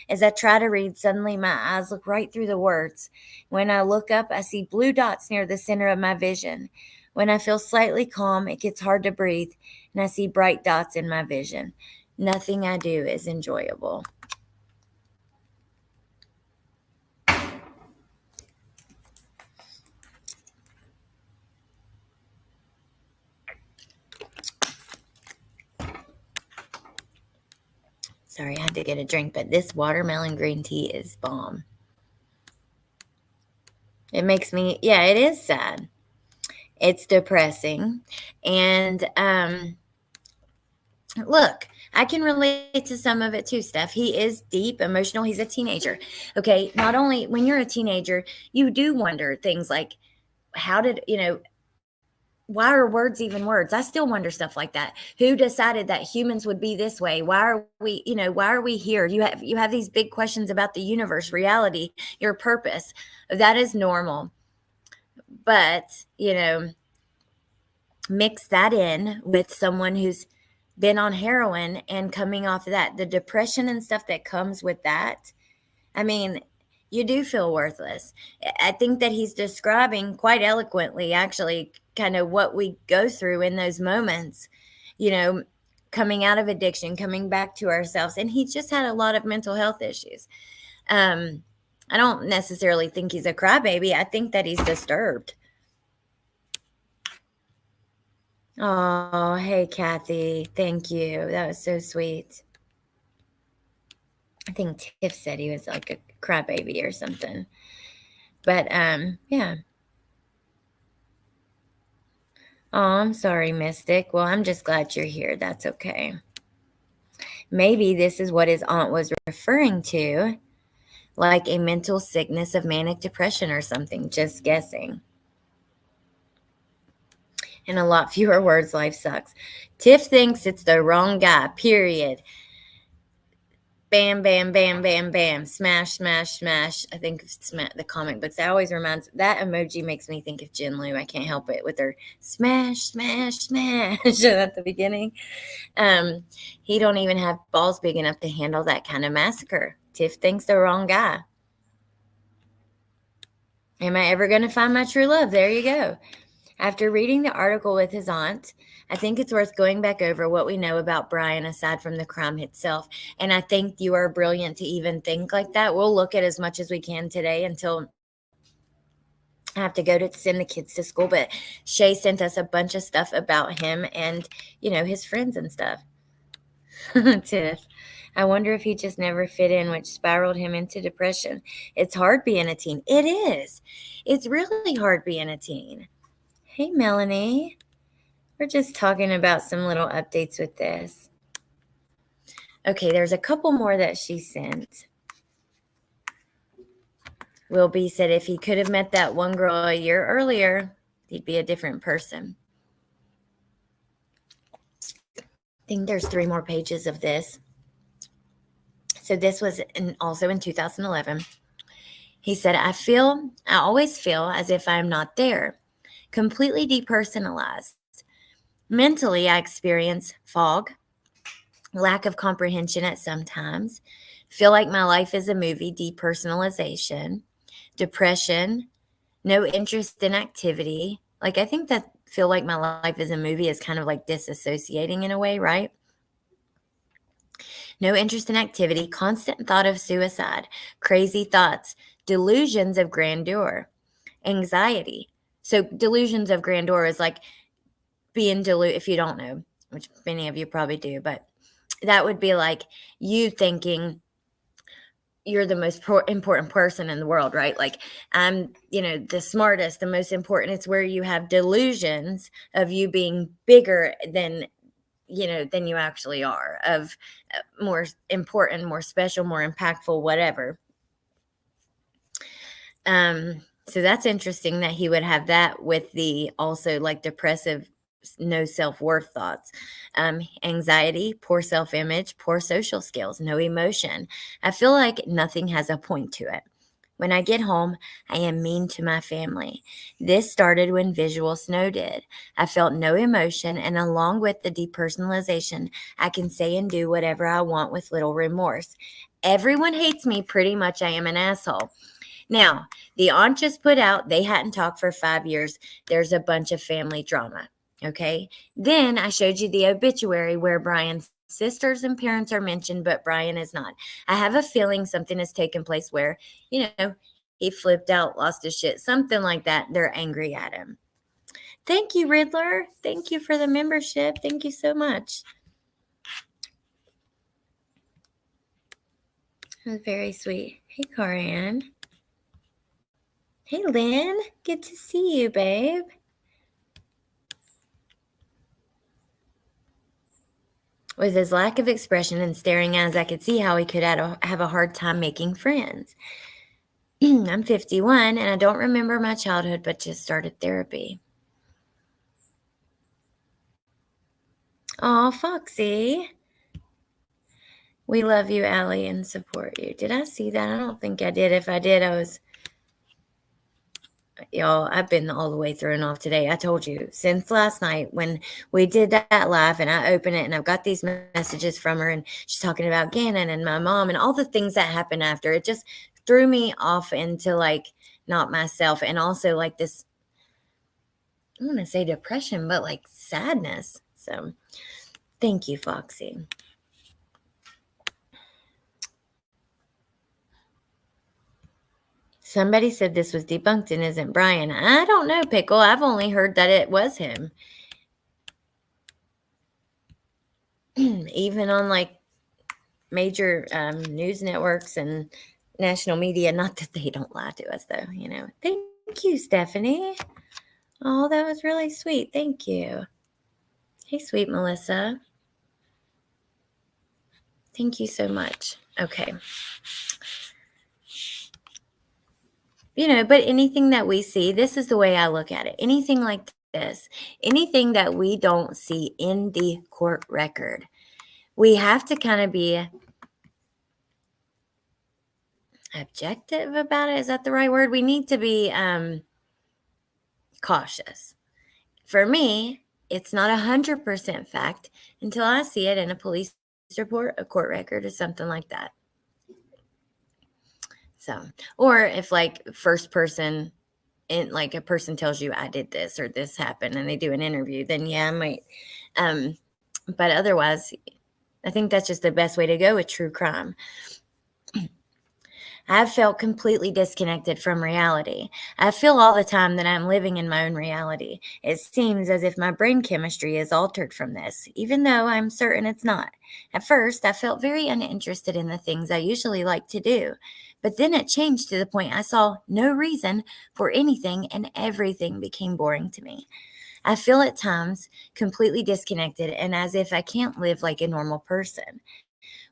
As I try to read, suddenly my eyes look right through the words. When I look up, I see blue dots near the center of my vision. When I feel slightly calm, it gets hard to breathe, and I see bright dots in my vision. Nothing I do is enjoyable. Sorry, I had to get a drink, but this watermelon green tea is bomb. It makes me, yeah, it is sad. It's depressing. And look, I can relate to some of it too, Steph. He is deep, emotional. He's a teenager. Okay. Not only when you're a teenager, you do wonder things like, how did, why are words even words? I still wonder stuff like that. Who decided that humans would be this way? Why are we here? You have these big questions about the universe, reality, your purpose. That is normal. But, mix that in with someone who's been on heroin and coming off of that, the depression and stuff that comes with that. I mean, you do feel worthless. I think that he's describing quite eloquently, actually, kind of what we go through in those moments, you know, coming out of addiction, coming back to ourselves. And he just had a lot of mental health issues. I don't necessarily think he's a crybaby. I think that he's disturbed. Oh, hey, Kathy. Thank you. That was so sweet. I think Tiff said he was like a crybaby or something. But yeah. Oh, I'm sorry, Mystic. Well, I'm just glad you're here. That's okay. Maybe this is what his aunt was referring to, like a mental sickness of manic depression or something. Just guessing. In a lot fewer words, life sucks. Tiff thinks it's the wrong guy, period. Bam, bam, bam, bam, bam. Smash, smash, smash. I think the comic books. That always reminds, that emoji makes me think of Jin Lu. I can't help it with her smash, smash, smash at the beginning. He don't even have balls big enough to handle that kind of massacre. Tiff thinks the wrong guy. Am I ever going to find my true love? There you go. After reading the article with his aunt, I think it's worth going back over what we know about Bryan aside from the crime itself. And I think you are brilliant to even think like that. We'll look at as much as we can today until I have to go to send the kids to school. But Shay sent us a bunch of stuff about him and, his friends and stuff. Tiff. I wonder if he just never fit in, which spiraled him into depression. It's hard being a teen. It is. It's really hard being a teen. Hey, Melanie. We're just talking about some little updates with this. Okay, there's a couple more that she sent. Will B said if he could have met that one girl a year earlier, he'd be a different person. I think there's 3 more pages of this. So this was also in 2011. He said, I always feel as if I'm not there, completely depersonalized. Mentally, I experience fog, lack of comprehension at some times, feel like my life is a movie, depersonalization, depression, no interest in activity. Like, I think that feel like my life is a movie is kind of like disassociating in a way, right? No interest in activity, constant thought of suicide, crazy thoughts, delusions of grandeur, anxiety. So delusions of grandeur is like being if you don't know, which many of you probably do, but that would be like you thinking you're the most important person in the world, right? Like I'm, the smartest, the most important. It's where you have delusions of you being bigger than you actually are, of more important, more special, more impactful, whatever. So that's interesting that he would have that with the also like depressive, no self-worth thoughts, anxiety, poor self-image, poor social skills, no emotion. I feel like nothing has a point to it. When I get home, I am mean to my family. This started when visual snow did. I felt no emotion, and along with the depersonalization, I can say and do whatever I want with little remorse. Everyone hates me. Pretty much I am an asshole. Now, the aunt just put out, they hadn't talked for 5 years. There's a bunch of family drama. Okay. Then I showed you the obituary where Bryan's sisters and parents are mentioned, but Bryan is not. I have a feeling something has taken place where, he flipped out, lost his shit, something like that. They're angry at him. Thank you, Riddler. Thank you for the membership. Thank you so much. That was very sweet. Hey, Corianne. Hey, Lynn. Good to see you, babe. With his lack of expression and staring eyes, I could see how he could have a hard time making friends. I'm 51, and I don't remember my childhood, but just started therapy. Oh, Foxy. We love you, Allie, and support you. Did I see that? I don't think I did. If I did, y'all, I've been all the way through and off today. I told you since last night when we did that live and I opened it and I've got these messages from her and she's talking about Gannon and my mom and all the things that happened after. It just threw me off into like not myself, and also like this, I want to say depression, but like sadness. So thank you, Foxy. Somebody said this was debunked and isn't Bryan. I don't know, Pickle. I've only heard that it was him. Even on like major news networks and national media. Not that they don't lie to us, though. Thank you, Stephanie. Oh, that was really sweet. Thank you. Hey, sweet Melissa. Thank you so much. Okay. But anything that we see, this is the way I look at it. Anything like this, anything that we don't see in the court record, we have to kind of be objective about it. Is that the right word? We need to be cautious. For me, it's not 100% fact until I see it in a police report, a court record, or something like that. So, or if like first person, and like a person tells you I did this or this happened and they do an interview, then yeah, I might. But otherwise, I think that's just the best way to go with true crime. I've felt completely disconnected from reality. I feel all the time that I'm living in my own reality. It seems as if my brain chemistry is altered from this, even though I'm certain it's not. At first, I felt very uninterested in the things I usually like to do, but then it changed to the point I saw no reason for anything and everything became boring to me. I feel at times completely disconnected and as if I can't live like a normal person.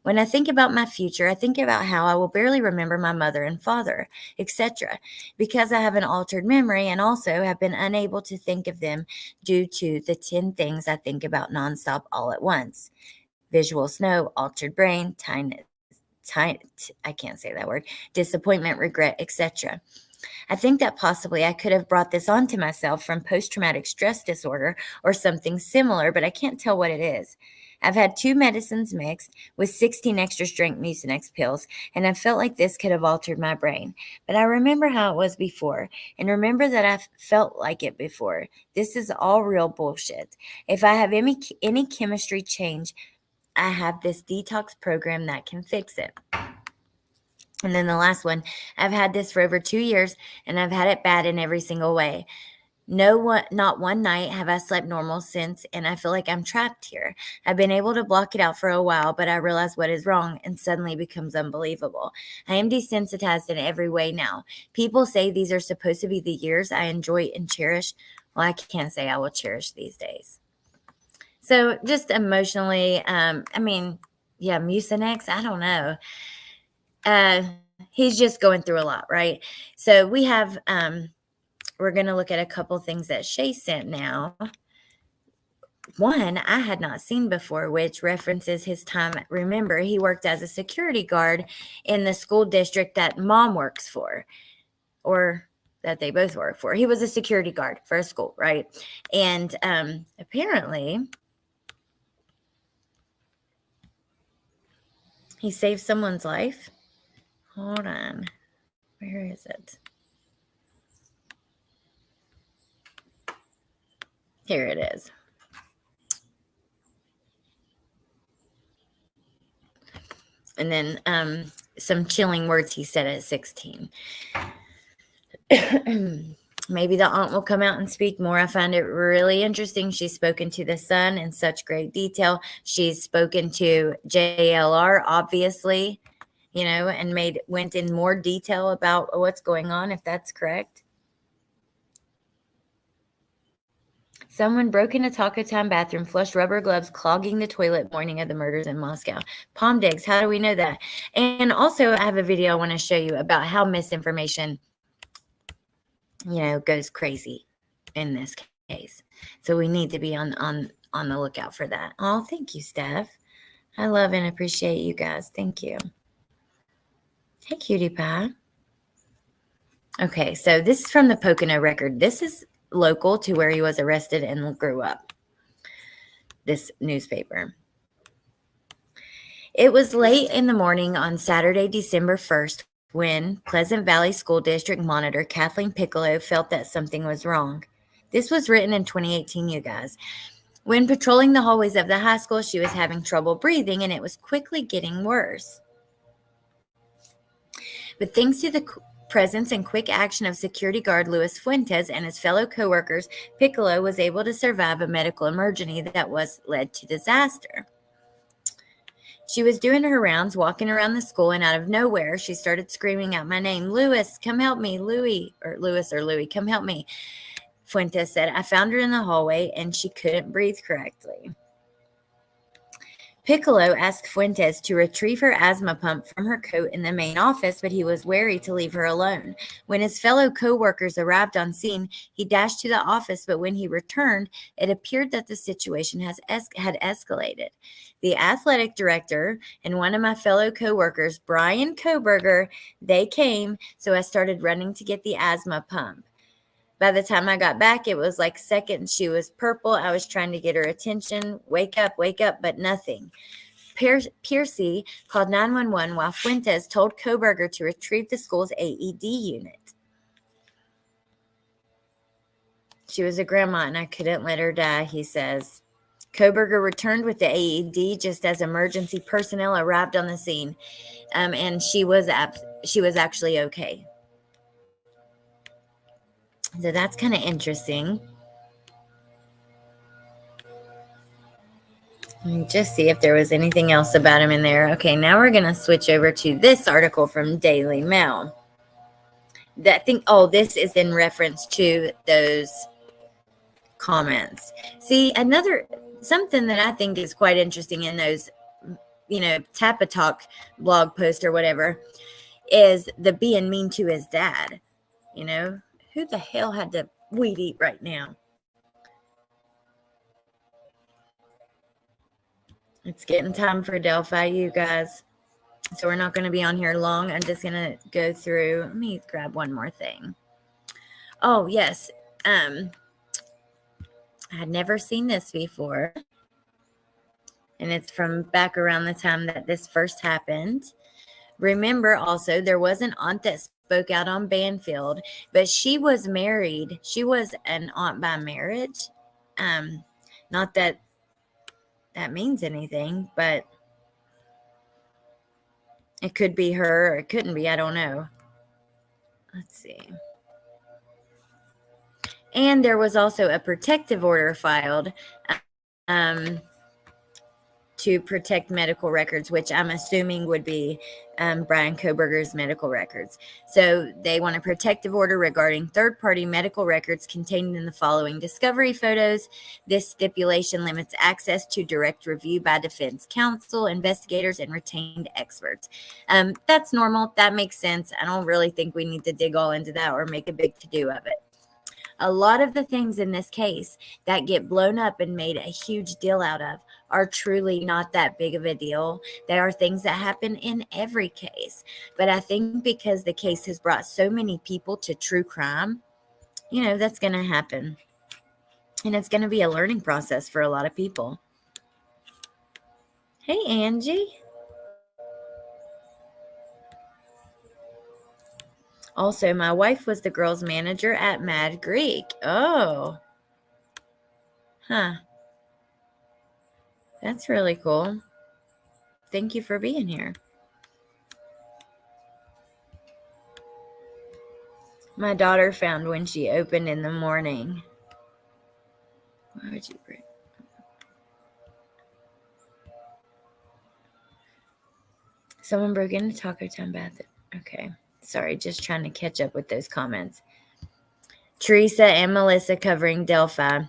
When I think about my future, I think about how I will barely remember my mother and father, etc., because I have an altered memory and also have been unable to think of them due to the 10 things I think about nonstop all at once: visual snow, altered brain, I can't say that word, disappointment, regret, etc. I think that possibly I could have brought this onto myself from post traumatic stress disorder or something similar, but I can't tell what it is. I've had 2 medicines mixed with 16 extra strength Mucinex pills, and I felt like this could have altered my brain. But I remember how it was before, and remember that I felt like it before. This is all real bullshit. If I have any chemistry change, I have this detox program that can fix it. And then the last one, I've had this for over 2 years and I've had it bad in every single way. Not one night have I slept normal since, and I feel like I'm trapped here. I've been able to block it out for a while, but I realize what is wrong and suddenly becomes unbelievable. I am desensitized in every way now. People say these are supposed to be the years I enjoy and cherish. Well, I can't say I will cherish these days. So just emotionally, yeah, Mucinex, I don't know. He's just going through a lot, right? So we're going to look at a couple things that Shay sent now. One I had not seen before, which references his time. Remember, he worked as a security guard in the school district that mom works for, or that they both work for. He was a security guard for a school, right? And apparently he saved someone's life. Hold on. Where is it? Here it is. And then some chilling words he said at 16. Maybe the aunt will come out and speak more. I find it really interesting. She's spoken to the son in such great detail. She's spoken to JLR, obviously, and went in more detail about what's going on, if that's correct. Someone broke into Taco Time bathroom, flushed rubber gloves, clogging the toilet morning of the murders in Moscow. Palm digs, how do we know that? And also, I have a video I want to show you about how misinformation, goes crazy in this case. So we need to be on the lookout for that. Oh, thank you, Steph. I love and appreciate you guys. Thank you. Hey, cutie pie. Okay, so this is from the Pocono Record. This is local to where he was arrested and grew up. This newspaper. It was late in the morning on Saturday, December 1st, when Pleasant Valley School District Monitor Kathleen Piccolo felt that something was wrong. This was written in 2018, you guys. When patrolling the hallways of the high school, she was having trouble breathing, and it was quickly getting worse. But thanks to the presence and quick action of security guard Luis Fuentes and his fellow coworkers, Piccolo was able to survive a medical emergency that led to disaster. She was doing her rounds, walking around the school, and out of nowhere, she started screaming out my name. Luis, come help me. Louis, come help me. Fuentes said, I found her in the hallway, and she couldn't breathe correctly. Piccolo asked Fuentes to retrieve her asthma pump from her coat in the main office, but he was wary to leave her alone. When his fellow co-workers arrived on scene, he dashed to the office, but when he returned, it appeared that the situation had escalated. The athletic director and one of my fellow co-workers, Bryan Kohberger, they came, so I started running to get the asthma pump. By the time I got back, it was like seconds. She was purple. I was trying to get her attention. Wake up, but nothing. Piercy called 911 while Fuentes told Kohberger to retrieve the school's AED unit. She was a grandma and I couldn't let her die, he says. Kohberger returned with the AED just as emergency personnel arrived on the scene. And she was she was actually okay. So that's kind of interesting. Let me just see if there was anything else about him in there. Okay, now we're going to switch over to this article from Daily Mail. This is in reference to those comments. See, something that I think is quite interesting in those, Tappa Talk blog post or whatever, is the being mean to his dad. Who the hell had to weed eat right now? It's getting time for Delphi, you guys. So we're not going to be on here long. I'm just going to go through. Let me grab one more thing. Oh, yes. I had never seen this before. And it's from back around the time that this first happened. Remember also, there was an aunt that spoke out on Banfield, but she was married. She was an aunt by marriage. Not that means anything, but it could be her or it couldn't be. I don't know. Let's see. And there was also a protective order filed to protect medical records, which I'm assuming would be Bryan Kohberger's medical records. So they want a protective order regarding third-party medical records contained in the following discovery photos. This stipulation limits access to direct review by defense counsel, investigators, and retained experts. That's normal. That makes sense. I don't really think we need to dig all into that or make a big to-do of it. A lot of the things in this case that get blown up and made a huge deal out of are truly not that big of a deal. They are things that happen in every case. But I think because the case has brought so many people to true crime, that's going to happen. And it's going to be a learning process for a lot of people. Hey, Angie. Also, my wife was the girls' manager at Mad Greek. Oh. Huh. That's really cool. Thank you for being here. My daughter found when she opened in the morning. Why would you bring? Someone broke into Taco Town bathroom. Okay. Sorry, just trying to catch up with those comments. Teresa and Melissa covering Delphi.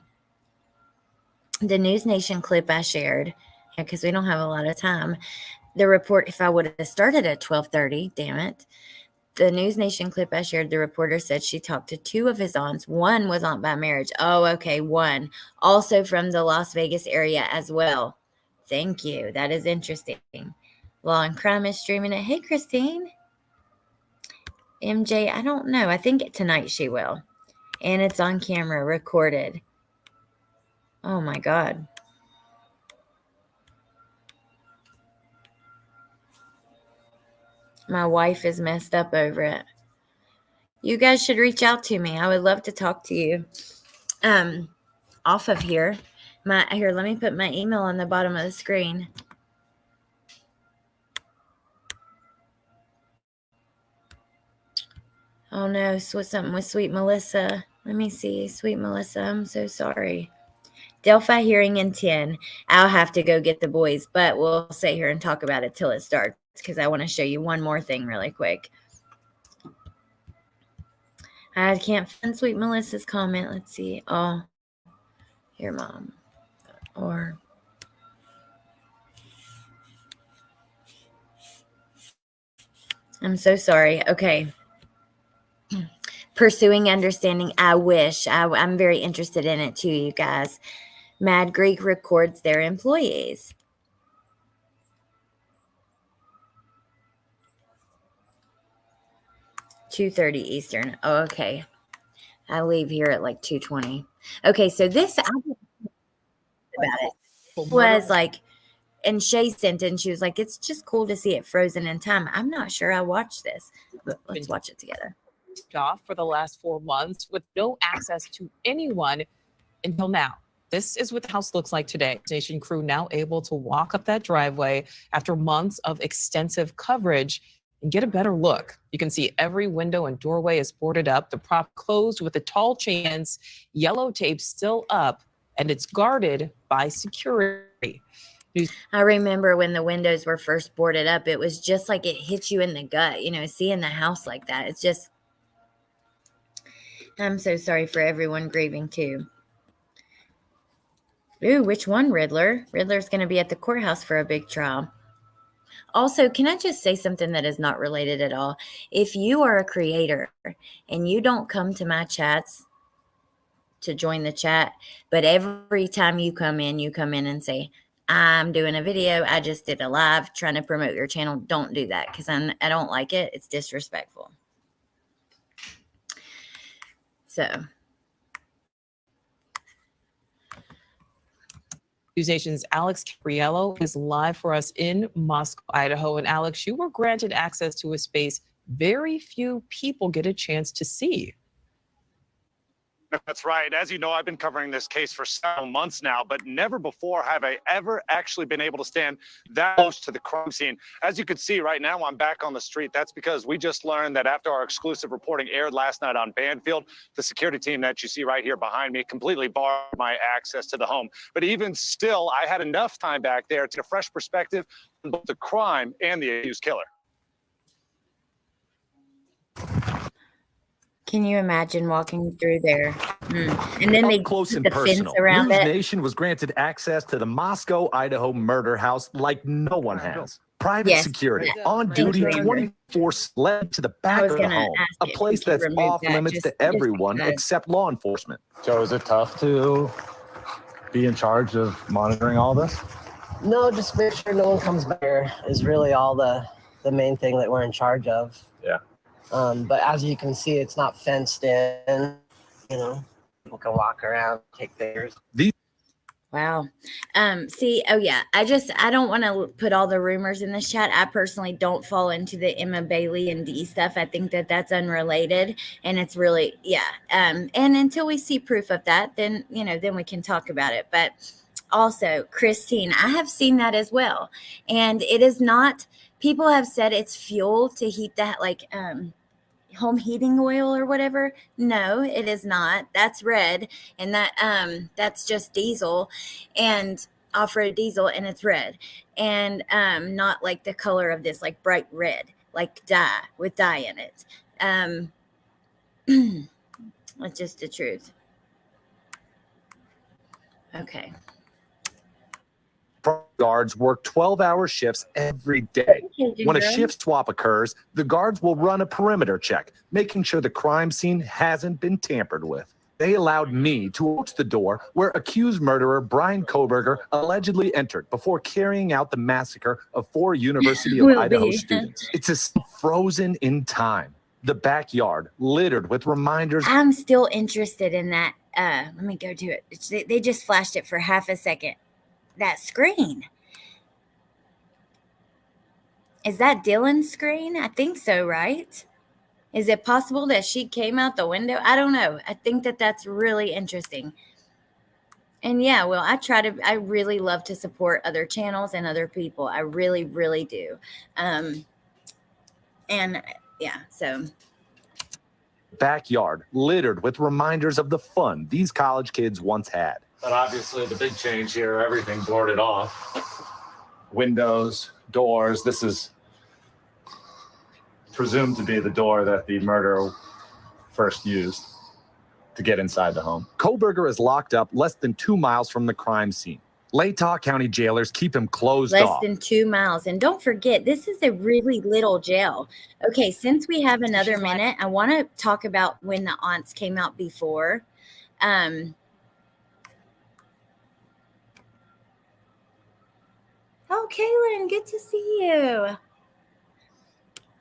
The News Nation clip I shared, because we don't have a lot of time. The report, if I would have started at 12:30, damn it. The News Nation clip I shared, the reporter said she talked to two of his aunts. One was aunt by marriage. Oh, okay, one. Also from the Las Vegas area as well. Thank you. That is interesting. Law and Crime is streaming it. Hey, Christine. MJ, I don't know. I think tonight she will. And it's on camera, recorded. Oh, my God. My wife is messed up over it. You guys should reach out to me. I would love to talk to you. Off of here. Here, let me put my email on the bottom of the screen. Oh no, something with Sweet Melissa. Let me see. Sweet Melissa, I'm so sorry. Delphi hearing in 10. I'll have to go get the boys, but we'll sit here and talk about it till it starts because I want to show you one more thing really quick. I can't find Sweet Melissa's comment. Let's see. Oh, here, Mom. Or I'm so sorry. Okay. Pursuing understanding. I wish. I'm very interested in it too, you guys. Mad Greek records their employees. $2:30 Eastern. Oh, okay. I leave here at like 2:20. Okay, so this I about it was like, and Shay sent in. She was like, "It's just cool to see it frozen in time." I'm not sure I watched this, but let's watch it together. Off for the last 4 months with no access to anyone until now. This is what the house looks like today. Station crew now able to walk up that driveway after months of extensive coverage. and get a better look. You can see every window and doorway is boarded up, the prop closed with a tall chains, yellow tape still up, and it's guarded by security. I remember when the windows were first boarded up, it was just like it hit you in the gut, seeing the house like that. It's just, I'm so sorry for everyone grieving too. Ooh, which one, Riddler? Riddler's going to be at the courthouse for a big trial. Also, can I just say something that is not related at all? If you are a creator and you don't come to my chats to join the chat, but every time you come in and say, I'm doing a video, I just did a live trying to promote your channel, don't do that because I don't like it. It's disrespectful. So. News Nation's Alex Capriello is live for us in Moscow, Idaho. And Alex, you were granted access to a space very few people get a chance to see. That's right. As you know, I've been covering this case for several months now, but never before have I ever actually been able to stand that close to the crime scene. As you can see right now, I'm back on the street. That's because we just learned that after our exclusive reporting aired last night on Banfield, the security team that you see right here behind me completely barred my access to the home. But even still, I had enough time back there to get a fresh perspective on both the crime and the accused killer. Can you imagine walking through there? And then they close and put the personal. fence around News it. Nation was granted access to the Moscow, Idaho murder house like no one has. Private security, on duty 24 led to the back of the home, a place that's off limits to everyone except law enforcement. So is it tough to be in charge of monitoring all this? No, just make sure no one comes back here is really all the main thing that we're in charge of. Yeah. But as you can see, it's not fenced in. People can walk around, take pictures. Wow. See, oh yeah, I don't want to put all the rumors in this chat. I personally don't fall into the Emma Bailey and Dee stuff. I think that that's unrelated and it's really, yeah. And until we see proof of that, then, then we can talk about it. But also Christine, I have seen that as well. And it is not, people have said it's fuel to heat that, like, home heating oil or whatever. No, it is not. That's red, and that's just diesel and off-road diesel, and it's red, and not like the color of this, like bright red, like dye with dye in it. That's just the truth. Okay. Guards work 12-hour shifts every day. When a shift swap occurs, the guards will run a perimeter check, making sure the crime scene hasn't been tampered with. They allowed me to approach the door where accused murderer Bryan Kohberger allegedly entered before carrying out the massacre of 4 University of Idaho students. It's a frozen in time. The backyard littered with reminders. I'm still interested in that. Let me go to it. They just flashed it for half a second. That screen. Is that Dylan's screen? I think so, right? Is it possible that she came out the window? I don't know. I think that that's really interesting. And yeah, well, I really love to support other channels and other people. I really, really do. And yeah, so. Backyard littered with reminders of the fun these college kids once had. But obviously the big change here, everything boarded off. Windows, doors. This is presumed to be the door that the murderer first used to get inside the home. Kohberger is locked up less than 2 miles from the crime scene. Latah County jailers keep him closed off. Less off. than 2 miles. And don't forget, this is a really little jail. Okay, since we have another minute, I want to talk about when the aunts came out before. Oh, Kaylin, good to see you.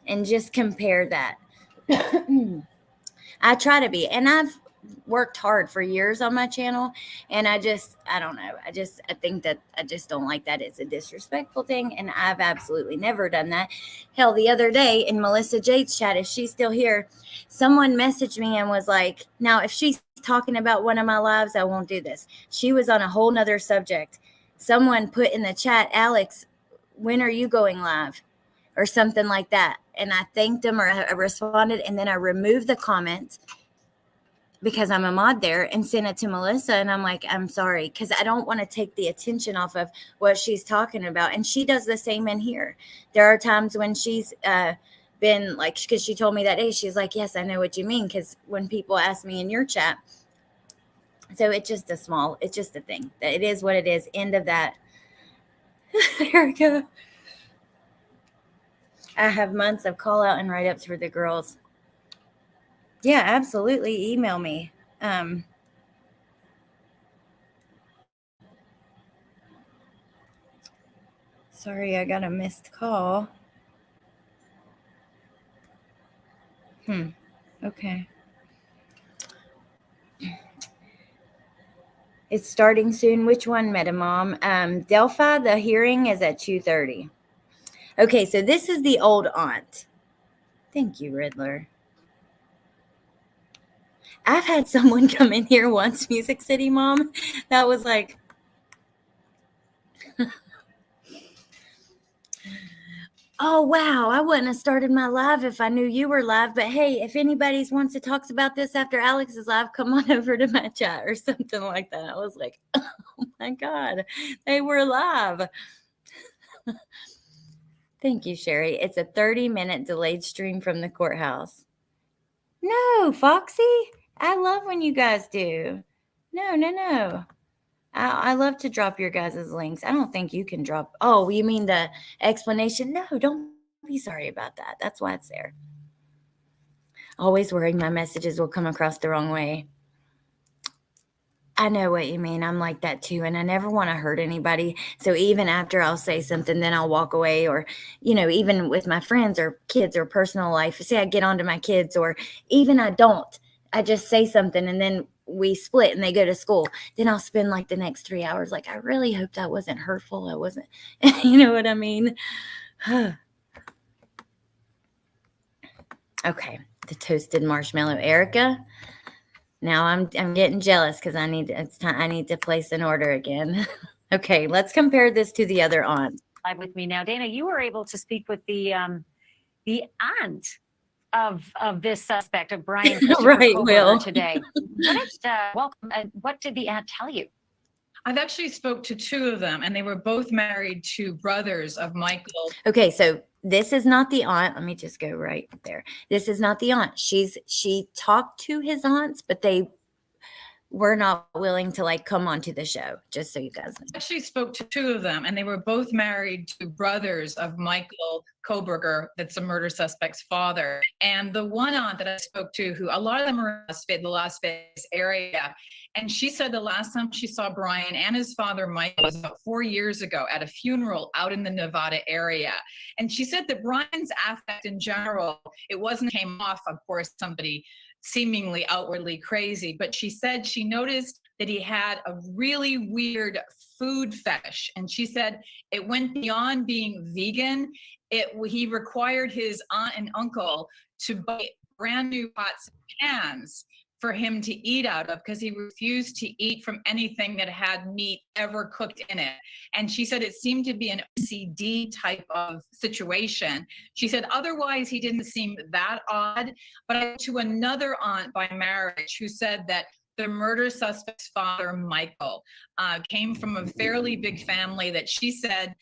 And just compare that. I try to be, and I've worked hard for years on my channel, and I don't know. I think that I just don't like that. It's a disrespectful thing, and I've absolutely never done that. Hell, the other day in Melissa Jade's chat, if she's still here, someone messaged me and was like, now, if she's talking about one of my lives, I won't do this. She was on a whole nother subject. Someone put in the chat, Alex, when are you going live? Or something like that. and I thanked them or I responded, and then I removed the comment because I'm a mod there and sent it to Melissa. And I'm like, I'm sorry, because I don't want to take the attention off of what she's talking about. And she does the same in here. There are times when she's been like, because she told me that day, she's like, yes, I know what you mean. Because when people ask me in your chat, so it's just a thing. It is what it is. End of that. There we go. I have months of call out and write-ups for the girls. Yeah, absolutely. Email me. Sorry, I got a missed call. Okay. It's starting soon. Which one, Metamom? Delphi, the hearing is at 2:30. Okay, so this is the old aunt. Thank you, Riddler. I've had someone come in here once, Music City Mom, that was like, oh, wow, I wouldn't have started my live if I knew you were live. But hey, if anybody wants to talk about this after Alex is live, come on over to my chat or something like that. I was like, oh my God, they were live. Thank you, Sherry. It's a 30-minute delayed stream from the courthouse. No, Foxy. I love when you guys do. No. I love to drop your guys' links. I don't think you can drop. Oh, you mean the explanation? No, don't be sorry about that. That's why it's there. Always worrying my messages will come across the wrong way. I know what you mean. I'm like that too. And I never want to hurt anybody. So even after I'll say something, then I'll walk away, or, even with my friends or kids or personal life, say I get onto my kids, or even I don't. I just say something and then we split and they go to school. Then I'll spend like the next 3 hours. Like, I really hope that wasn't hurtful. I wasn't, you know what I mean? Okay. The toasted marshmallow, Erica. Now I'm getting jealous because I need to place an order again. Okay, let's compare this to the other aunt. Live with me now, Dana. You were able to speak with the aunt of this suspect, of Bryan right, Kohberger, Will, today. Welcome. What did the aunt tell you? I've actually spoke to two of them, and they were both married to brothers of Michael. Okay, so this is not the aunt. Let me just go right there. This is not the aunt. She talked to his aunts, but they were not willing to come onto the show, just so you guys know. I actually spoke to two of them, and they were both married to brothers of Michael Kohberger, that's the murder suspect's father. And the one aunt that I spoke to, who a lot of them are in the Las Vegas area, and she said the last time she saw Bryan and his father, Michael, was about 4 years ago at a funeral out in the Nevada area. And she said that Bryan's affect in general, it wasn't came off, of course, somebody seemingly outwardly crazy, but she said she noticed that he had a really weird food fetish. And she said it went beyond being vegan. He required his aunt and uncle to buy brand new pots and pans for him to eat out of, because he refused to eat from anything that had meat ever cooked in it. And she said it seemed to be an OCD type of situation. She said otherwise he didn't seem that odd. But I went to another aunt by marriage who said that the murder suspect's father, Michael, came from a fairly big family that she said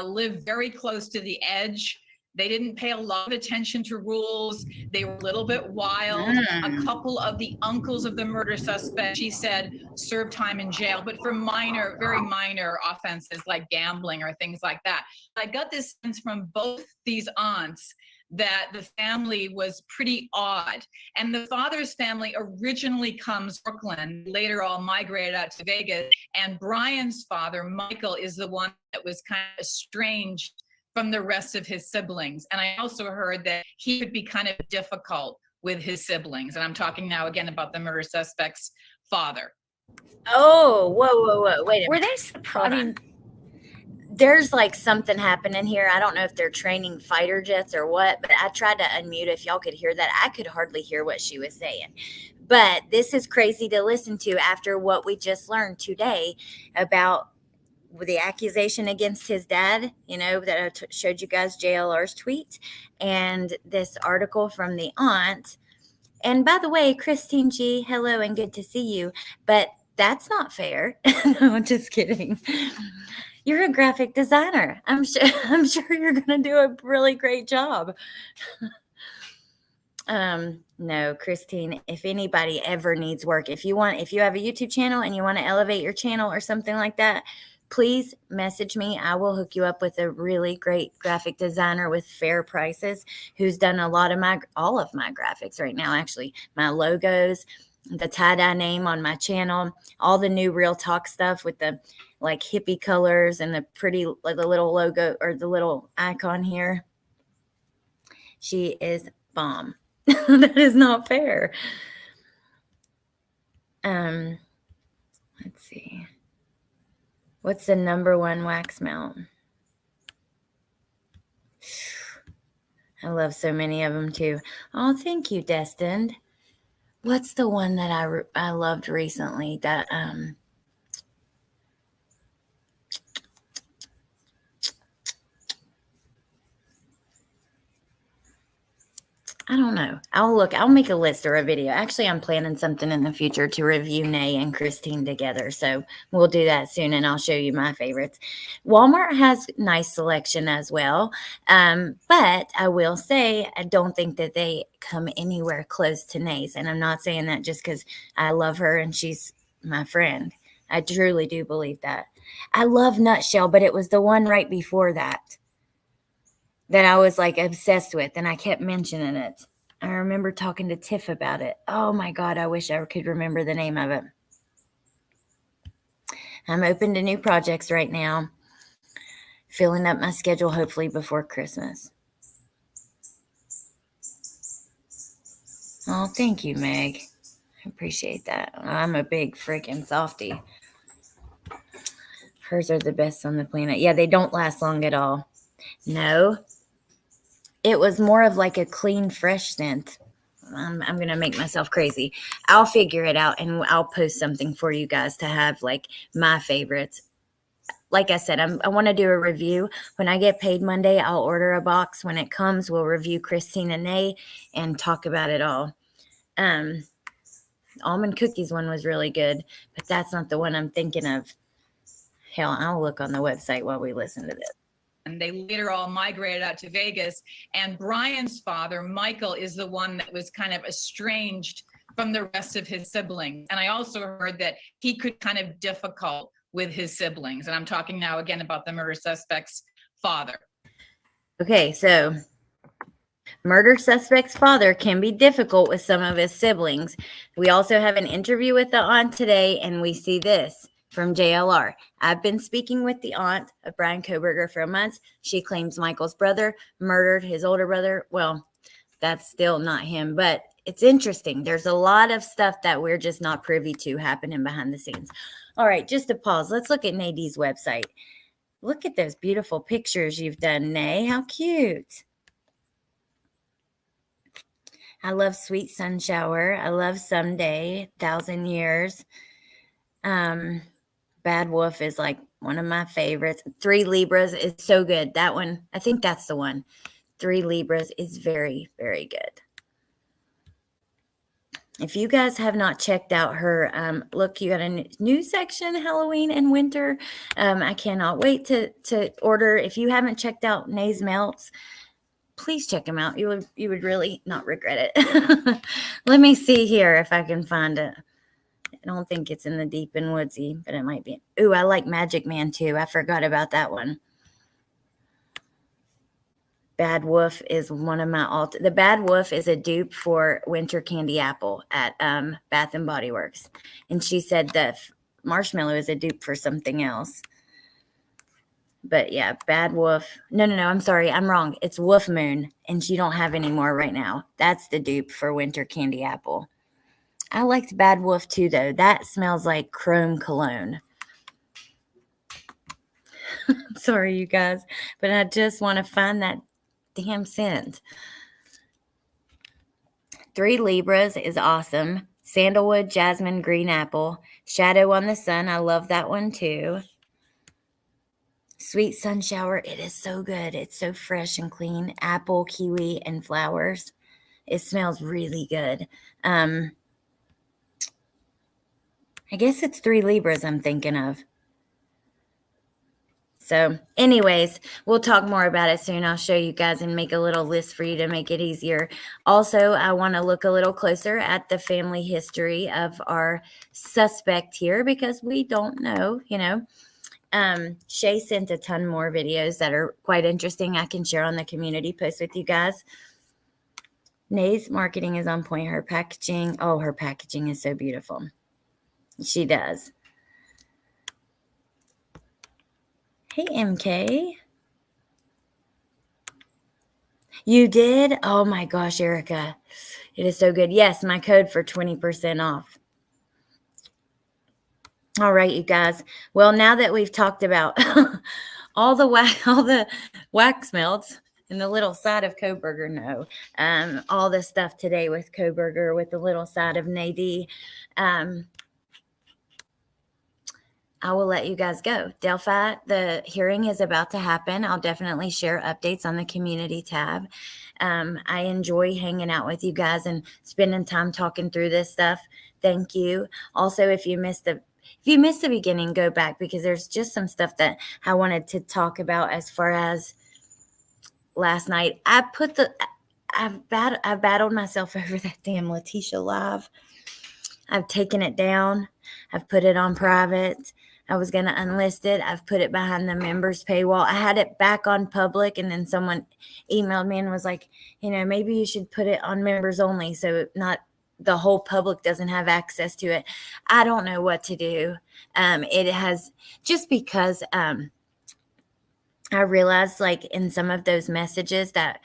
lived very close to the edge. They didn't pay a lot of attention to rules. They were a little bit wild. A couple of the uncles of the murder suspect, she said, served time in jail, but for very minor offenses like gambling or things like that. I got this sense from both these aunts that the family was pretty odd. And the father's family originally comes from Brooklyn, later all migrated out to Vegas. And Bryan's father, Michael, is the one that was kind of estranged from the rest of his siblings. And I also heard that he could be kind of difficult with his siblings. And I'm talking now again about the murder suspect's father. Oh, whoa. Wait a minute. Were they surprised? There's something happening here. I don't know if they're training fighter jets or what, but I tried to unmute if y'all could hear that. I could hardly hear what she was saying. But this is crazy to listen to after what we just learned today about with the accusation against his dad, that I showed you guys JLR's tweet, and this article from the aunt. And by the way, Christine G, hello and good to see you. But that's not fair. No, I'm just kidding. You're a graphic designer. I'm sure you're going to do a really great job. No, Christine, if anybody ever needs work, if you have a YouTube channel and you want to elevate your channel or something like that, please message me. I will hook you up with a really great graphic designer with fair prices who's done all of my graphics right now, actually, my logos, the tie-dye name on my channel, all the new Real Talk stuff with the like hippie colors and the pretty, like the little logo or the little icon here. She is bomb. That is not fair. Let's see. What's the number one wax mount? I love so many of them too. Oh, thank you, Destined. What's the one that I loved recently that I don't know. I'll make a list or a video. Actually, I'm planning something in the future to review Nay and Christine together. So we'll do that soon and I'll show you my favorites. Walmart has nice selection as well. But I will say, I don't think that they come anywhere close to Nay's. And I'm not saying that just because I love her and she's my friend. I truly do believe that. I love Nutshell, but it was the one right before that I was like obsessed with, and I kept mentioning it. I remember talking to Tiff about it. Oh my God, I wish I could remember the name of it. I'm open to new projects right now, filling up my schedule hopefully before Christmas. Oh, thank you, Meg. I appreciate that. I'm a big freaking softie. Hers are the best on the planet. Yeah, they don't last long at all. No. It was more of like a clean, fresh scent. I'm going to make myself crazy. I'll figure it out and I'll post something for you guys to have like my favorites. Like I said, I want to do a review. When I get paid Monday, I'll order a box. When it comes, we'll review Christine and Nay and talk about it all. Almond cookies one was really good, but that's not the one I'm thinking of. Hell, I'll look on the website while we listen to this. And they later all migrated out to Vegas. And Bryan's father, Michael, is the one that was kind of estranged from the rest of his siblings. And I also heard that he could kind of difficult with his siblings. And I'm talking now again about the murder suspect's father. Okay, so murder suspect's father can be difficult with some of his siblings. We also have an interview with the aunt today, and we see this from JLR. I've been speaking with the aunt of Bryan Kohberger for a month. She claims Michael's brother murdered his older brother. Well, that's still not him, but it's interesting. There's a lot of stuff that we're just not privy to happening behind the scenes. All right, just to pause, let's look at Nadee's website. Look at those beautiful pictures you've done, Nay. How cute. I love Sweet Sun Shower. I love Someday, 1,000 Years. Bad Wolf is like one of my favorites. 3 Libras is so good. That one, I think that's the one. 3 Libras is very, very good. If you guys have not checked out her, look, you got a new section, Halloween and winter. I cannot wait to order. If you haven't checked out Nay's Melts, please check them out. You would really not regret it. Let me see here if I can find it. I don't think it's in the deep and woodsy, but it might be. Ooh, I like Magic Man too. I forgot about that one. Bad Wolf is one of my the Bad Wolf is a dupe for Winter Candy Apple at Bath and Body Works. And she said the marshmallow is a dupe for something else. But yeah, Bad Wolf. No, I'm sorry. I'm wrong. It's Wolf Moon, and she don't have any more right now. That's the dupe for Winter Candy Apple. I liked Bad Wolf too, though. That smells like chrome cologne. Sorry, you guys, but I just want to find that damn scent. 3 Libras is awesome. Sandalwood, Jasmine, Green Apple. Shadow on the Sun. I love that one too. Sweet sun shower. It is so good. It's so fresh and clean. Apple, kiwi, and flowers. It smells really good. I guess it's 3 Libras I'm thinking of. So anyways, we'll talk more about it soon. I'll show you guys and make a little list for you to make it easier. Also, I want to look a little closer at the family history of our suspect here because we don't know, you know. Shay sent a ton more videos that are quite interesting. I can share on the community post with you guys. Nay's marketing is on point. Her packaging, oh, her packaging is so beautiful. She does. Hey, MK. You did? Oh my gosh, Erica. It is so good. Yes, my code for 20% off. All right, you guys. Well, now that we've talked about all the wax melts and the little side of Kohberger, all the stuff today with Kohberger with the little side of Nadie, I will let you guys go. Delphi, the hearing is about to happen. I'll definitely share updates on the community tab. I enjoy hanging out with you guys and spending time talking through this stuff. Thank you. Also, if you missed the beginning, go back because there's just some stuff that I wanted to talk about as far as last night. I've battled myself over that damn Letitia live. I've taken it down. I've put it on private. I was going to unlist it. I've put it behind the members paywall. I had it back on public, and then someone emailed me and was like, you know, maybe you should put it on members only so not the whole public doesn't have access to it. I don't know what to do. It has just because I realized like in some of those messages that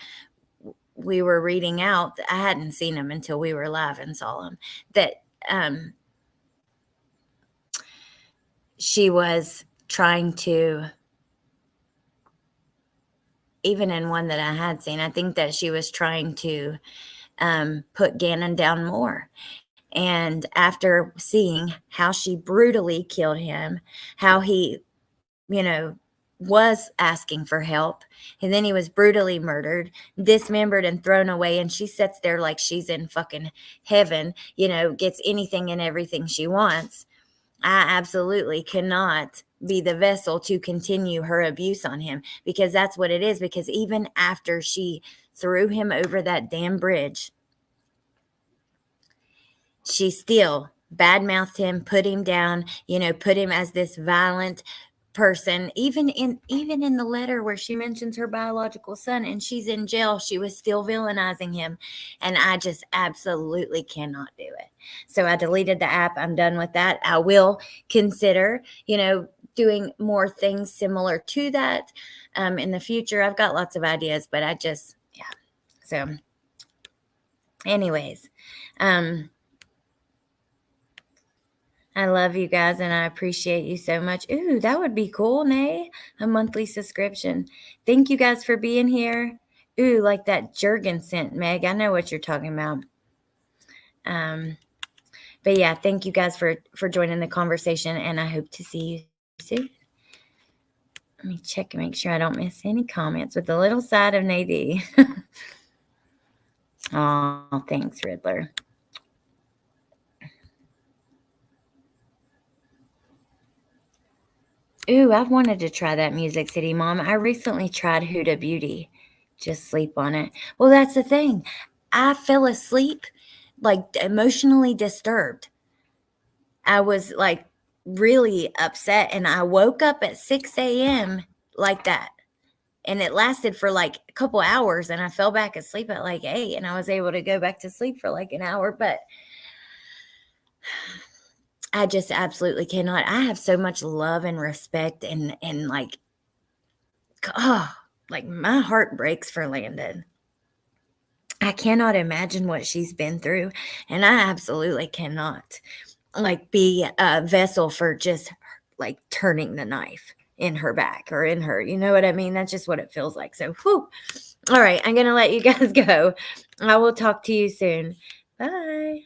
we were reading out, I hadn't seen them until we were live and saw them, that she was trying to, even in one that I had seen, I think that she was trying to put Gannon down more. And after seeing how she brutally killed him, how he, you know, was asking for help, and then he was brutally murdered, dismembered, and thrown away, and she sits there like she's in fucking heaven, you know, gets anything and everything she wants. I absolutely cannot be the vessel to continue her abuse on him, because that's what it is. Because even after she threw him over that damn bridge, she still badmouthed him, put him down, you know, put him as this violent person. Even in the letter where she mentions her biological son and she's in jail, she was still villainizing him. And I just absolutely cannot do it. So I deleted the app. I'm done with that. I will consider, you know, doing more things similar to that in the future. I've got lots of ideas, but I just, yeah. So anyways, I love you guys and I appreciate you so much. Ooh, that would be cool, Nay. A monthly subscription. Thank you guys for being here. Ooh, like that Jergen scent, Meg. I know what you're talking about. But yeah, thank you guys for joining the conversation, and I hope to see you soon. Let me check and make sure I don't miss any comments with the little side of Nadie. Oh, thanks, Riddler. Ooh, I've wanted to try that Music City, Mom. I recently tried Huda Beauty. Just sleep on it. Well, that's the thing. I fell asleep, like, emotionally disturbed. I was, like, really upset, and I woke up at 6 a.m. like that. And it lasted for, like, a couple hours, and I fell back asleep at, like, 8, and I was able to go back to sleep for, like, an hour. But I just absolutely cannot. I have so much love and respect and like, oh, like my heart breaks for Landon. I cannot imagine what she's been through. And I absolutely cannot like be a vessel for just like turning the knife in her back or in her, you know what I mean? That's just what it feels like. So, whew. All right, I'm going to let you guys go. I will talk to you soon. Bye.